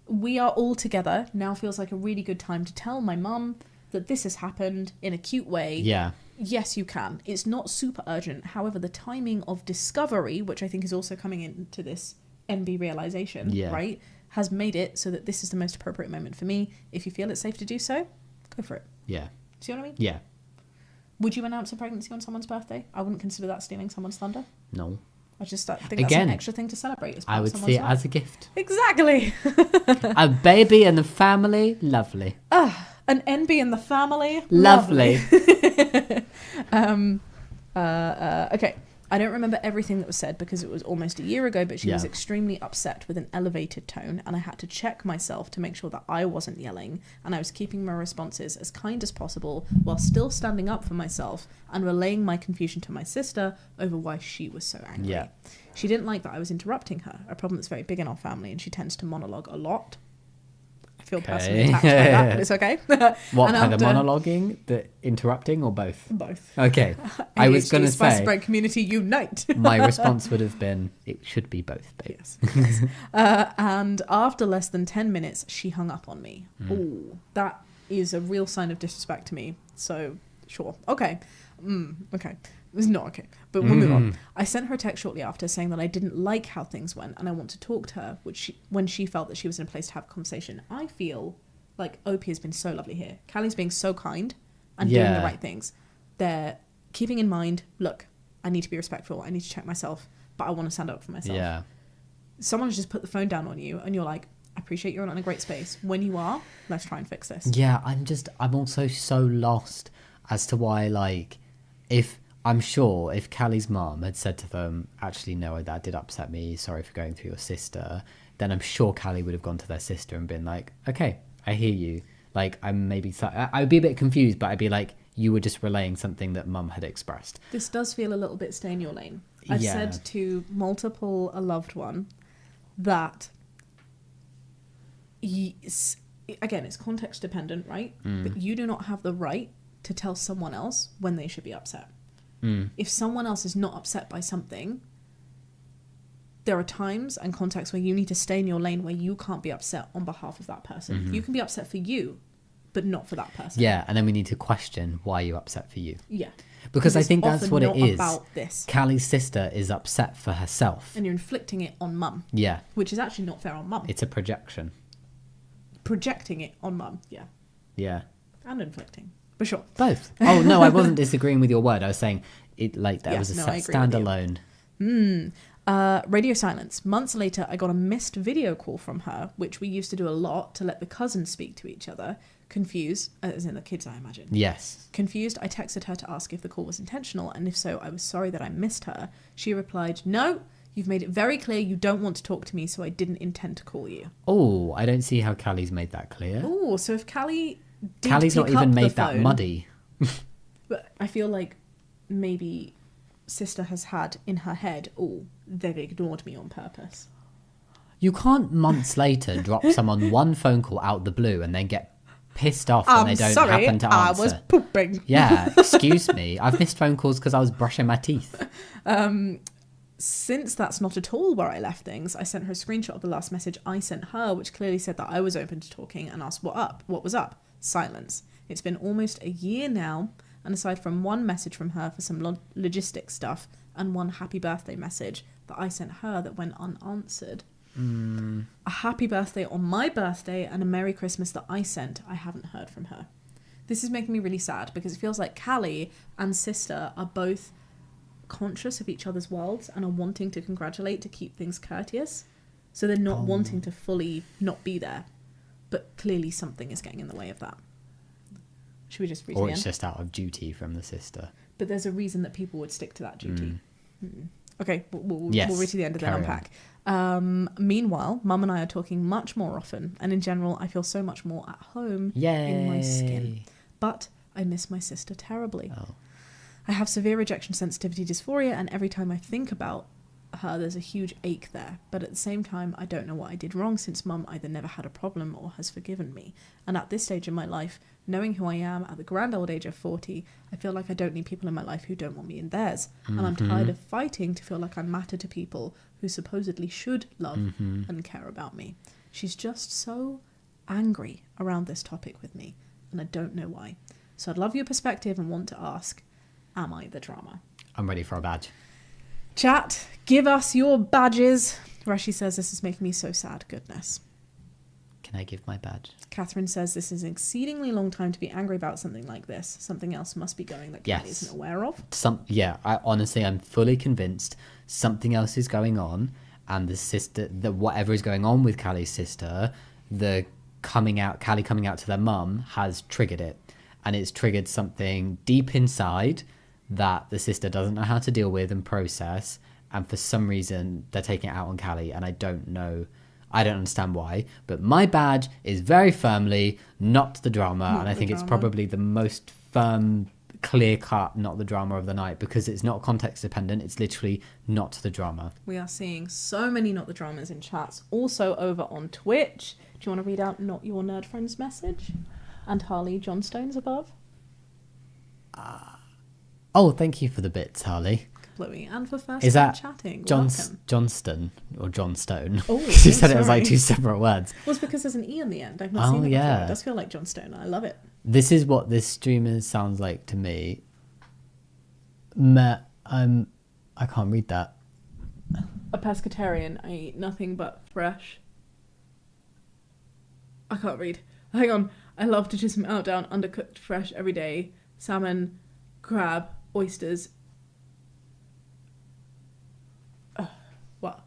we are all together, now feels like a really good time to tell my mum that this has happened in a cute way. Yeah. Yes, you can. It's not super urgent. However, the timing of discovery, which I think is also coming into this NB realization, right, has made it so that this is the most appropriate moment for me. If you feel it's safe to do so, go for it. Yeah. See what I mean? Yeah. Would you announce a pregnancy on someone's birthday? I wouldn't consider that stealing someone's thunder. No. I just think that's an extra thing to celebrate. As part I would see it life. as a gift. Exactly. A baby in the family, lovely. An NB in the family, lovely. Okay. I don't remember everything that was said because it was almost a year ago, but she was extremely upset with an elevated tone, and I had to check myself to make sure that I wasn't yelling, and I was keeping my responses as kind as possible while still standing up for myself and relaying my confusion to my sister over why she was so angry. Yeah. She didn't like that I was interrupting her, a problem that's very big in our family, and she tends to monologue a lot. I feel personally attacked by that, but it's okay. What kind of monologuing? The interrupting or both? Both. Okay. I was going to say... Spice Bread community unite. My response would have been, it should be both, babe. Yes. And after less than 10 minutes, she hung up on me. Ooh, that is a real sign of disrespect to me. So, sure. Okay. Okay. It was not okay, but we'll move on. I sent her a text shortly after saying that I didn't like how things went and I want to talk to her, when she felt that she was in a place to have a conversation. I feel like OP has been so lovely here. Callie's being so kind and doing the right things. They're keeping in mind, look, I need to be respectful. I need to check myself, but I want to stand up for myself. Yeah. Someone has just put the phone down on you and you're like, I appreciate you're not in a great space. When you are, let's try and fix this. Yeah, I'm also so lost as to why, like, I'm sure if Callie's mum had said to them, actually, no, that did upset me, sorry for going through your sister, then I'm sure Callie would have gone to their sister and been like, okay, I hear you. Like, I would be a bit confused, but I'd be like, you were just relaying something that mum had expressed. This does feel a little bit stay in your lane. I've said to a loved one that, again, it's context dependent, right? But you do not have the right to tell someone else when they should be upset. If someone else is not upset by something, there are times and contexts where you need to stay in your lane where you can't be upset on behalf of that person. You can be upset for you, but not for that person. Yeah, and then we need to question why you're upset for you. Yeah. Because I think that's what it is. About this. Callie's sister is upset for herself. And you're inflicting it on mum. Yeah. Which is actually not fair on mum. It's a projection. Projecting it on mum, yeah. Yeah. And inflicting. For sure. Both. Oh, no, I wasn't disagreeing with your word. I was saying it like that was a standalone. Radio silence. Months later, I got a missed video call from her, which we used to do a lot to let the cousins speak to each other. Confused, as in the kids, I imagine. Yes. Confused, I texted her to ask if the call was intentional, and if so, I was sorry that I missed her. She replied, no, you've made it very clear you don't want to talk to me, so I didn't intend to call you. Oh, I don't see how Callie's made that clear. Oh, so if Callie's not even made that muddy. But I feel like maybe sister has had in her head, oh, they've ignored me on purpose. You can't months later drop someone one phone call out the blue and then get pissed off when they don't happen to answer. I was pooping. Yeah, excuse me. I've missed phone calls because I was brushing my teeth. Since that's not at all where I left things, I sent her a screenshot of the last message I sent her, which clearly said that I was open to talking, and asked what was up. Silence. It's been almost a year now, and aside from one message from her for some logistics stuff and one happy birthday message that I sent her that went unanswered, a happy birthday on my birthday and a Merry Christmas that I sent, I haven't heard from her. This is making me really sad because it feels like Callie and sister are both conscious of each other's worlds and are wanting to congratulate to keep things courteous. So they're not wanting to fully not be there. But clearly something is getting in the way of that. Should we just read it again? Or it's just out of duty from the sister. But there's a reason that people would stick to that duty. Okay, we'll read to the end and then unpack. Meanwhile, Mum and I are talking much more often, and in general, I feel so much more at home in my skin. But I miss my sister terribly. I have severe rejection sensitivity dysphoria, and every time I think about her, there's a huge ache there. But at the same time, I don't know what I did wrong, since mum either never had a problem or has forgiven me. And at this stage in my life, knowing who I am at the grand old age of 40, I feel like I don't need people in my life who don't want me in theirs. And I'm tired of fighting to feel like I matter to people who supposedly should love and care about me. She's just so angry around this topic with me, and I don't know why. So I'd love your perspective and want to ask, am I the drama? I'm ready for a badge. Chat, give us your badges. Rashi says, this is making me so sad. Goodness. Can I give my badge? Catherine says, this is an exceedingly long time to be angry about something like this. Something else must be going that Kelly isn't aware of. I'm fully convinced something else is going on, and whatever is going on with Callie's sister, Callie coming out to their mum has triggered it, and it's triggered something deep inside that the sister doesn't know how to deal with and process, and for some reason they're taking it out on Callie, and I don't understand why, but my badge is very firmly not the drama, and I think it's probably the most firm, clear-cut not the drama of the night, because it's not context dependent. It's literally not the drama. We are seeing so many not the dramas in chats, also over on Twitch. Do you want to read out Not Your Nerd Friend's message? And Harley Johnstone's above? Oh, thank you for the bits, Harley. Bluey. And for first Is that chatting. Johnston or Johnstone? Oh, she said it was like two separate words. Well, it's because there's an E on the end. I've not seen it before. It does feel like Johnstone. I love it. This is what this streamer sounds like to me. I can't read that. A pescatarian. I eat nothing but fresh. I can't read. Hang on. I love to just melt down undercooked fresh every day. Salmon, crab, oysters. What?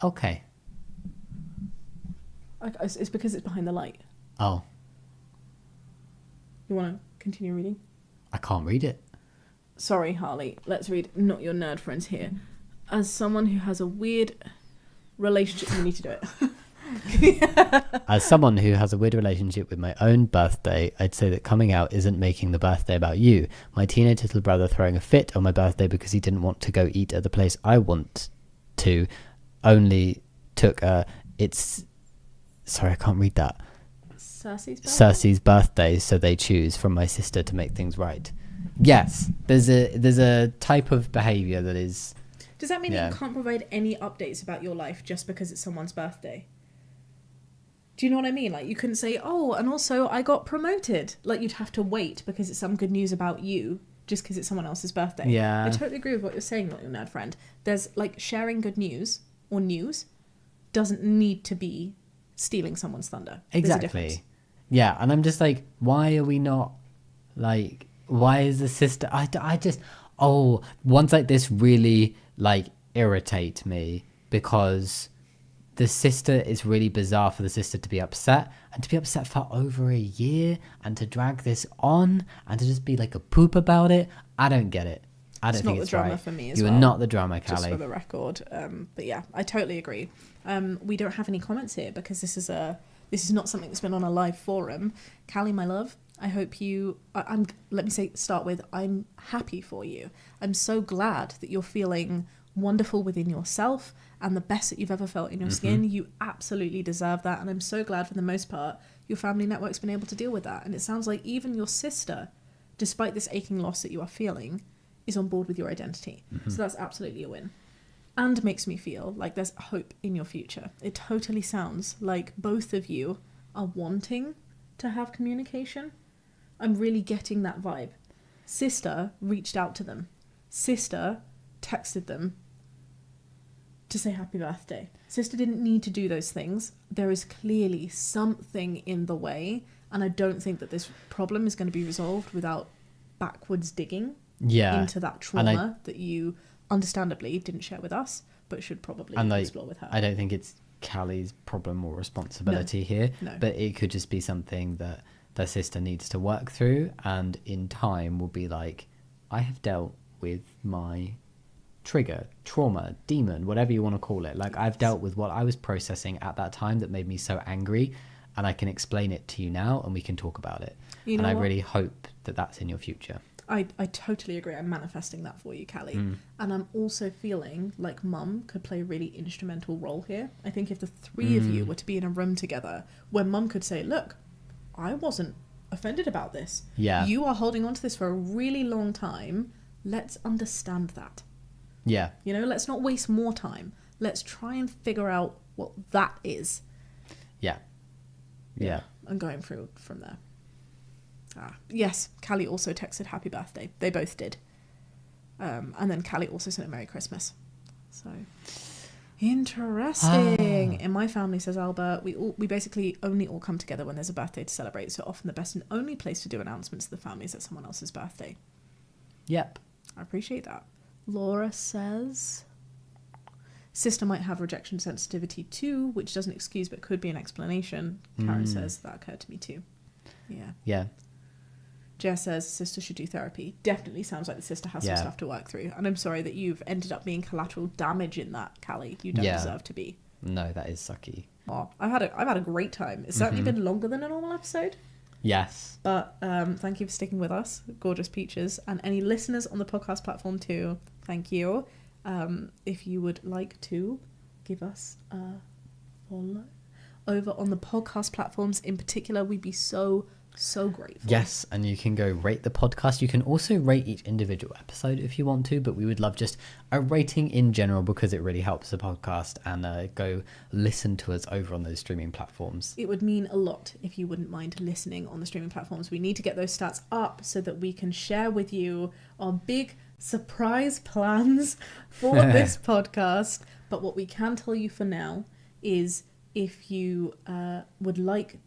Okay. It's because it's behind the light. Oh. You want to continue reading? I can't read it. Sorry, Harley. Let's read Not Your Nerd Friends here. As someone who has a weird relationship... You need to do it. As someone who has a weird relationship with my own birthday, I'd say that coming out isn't making the birthday about you. My teenage little brother throwing a fit on my birthday because he didn't want to go eat at the place I want to only took sorry, I can't read that. Cersei's birthday, so they choose from my sister to make things right. Yes, there's a type of behaviour that is... Does that mean that you can't provide any updates about your life just because it's someone's birthday? Do you know what I mean? Like, you couldn't say, oh, and also I got promoted. Like, you'd have to wait because it's some good news about you just because it's someone else's birthday. Yeah. I totally agree with what you're saying, not your nerd friend. There's, like, sharing good news or news doesn't need to be stealing someone's thunder. Exactly. Yeah, and I'm just like, why are we not, like, why is the sister... I just... Oh, ones like this really, like, irritate me because... The sister, is really bizarre for the sister to be upset, and to be upset for over a year, and to drag this on, and to just be like a poop about it. I don't get it. I don't think it's right. It's not the drama for me as well. well. You are not the drama, Callie. Just for the record. But yeah, I totally agree. We don't have any comments here because this is not something that's been on a live forum. Callie, my love, I hope you... start with, I'm happy for you. I'm so glad that you're feeling wonderful within yourself and the best that you've ever felt in your skin. You absolutely deserve that, and I'm so glad for the most part your family network's been able to deal with that. And it sounds like even your sister, despite this aching loss that you are feeling, is on board with your identity. So that's absolutely a win, and makes me feel like there's hope in your future. It totally sounds like both of you are wanting to have communication. I'm really getting that vibe. Sister reached out to them. Sister texted them to say happy birthday. Sister didn't need to do those things. There is clearly something in the way, and I don't think that this problem is going to be resolved without backwards digging into that trauma that you understandably didn't share with us, but should probably explore with her. I don't think it's Callie's problem or responsibility here, but it could just be something that their sister needs to work through, and in time will be like, I have dealt with my trigger, trauma, demon, whatever you want to call it. Like, I've dealt with what I was processing at that time that made me so angry, and I can explain it to you now and we can talk about it. I really hope that that's in your future. I totally agree. I'm manifesting that for you, Callie. And I'm also feeling like mum could play a really instrumental role here. I think if the three of you were to be in a room together where mum could say, look, I wasn't offended about this. Yeah. You are holding on to this for a really long time. Let's understand that. Yeah. You know, let's not waste more time. Let's try and figure out what that is. Yeah. Yeah. And going through from there. Yes, Callie also texted happy birthday. They both did. And then Callie also sent a Merry Christmas. So interesting. In my family, says Albert, we basically only all come together when there's a birthday to celebrate. So often the best and only place to do announcements to the family is at someone else's birthday. Yep. I appreciate that. Laura says, sister might have rejection sensitivity too, which doesn't excuse but could be an explanation. Karen says that occurred to me too. Yeah. Yeah. Jess says sister should do therapy. Definitely sounds like the sister has some stuff to work through. And I'm sorry that you've ended up being collateral damage in that, Callie. You don't deserve to be. No, that is sucky. Oh, I've had a great time. It's certainly been longer than a normal episode. Yes. But thank you for sticking with us, gorgeous peaches. And any listeners on the podcast platform too, thank you. If you would like to give us a follow over on the podcast platforms in particular, we'd be so grateful. Yes, and you can go rate the podcast. You can also rate each individual episode if you want to, but we would love just a rating in general because it really helps the podcast, and go listen to us over on those streaming platforms. It would mean a lot if you wouldn't mind listening on the streaming platforms. We need to get those stats up so that we can share with you our big surprise plans for this podcast. But what we can tell you for now is if you like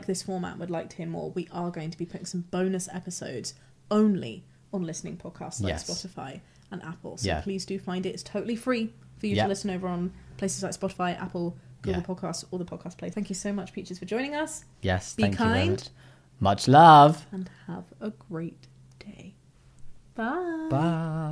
this format and would like to hear more, we are going to be putting some bonus episodes only on listening podcasts like Spotify and Apple. So please do find it. It's totally free for you to listen over on places like Spotify, Apple, Google Podcasts, or the Podcast Play. Thank you so much, Peaches, for joining us. Yes, be thank kind. you very much. Much love. And have a great day. Bye. Bye.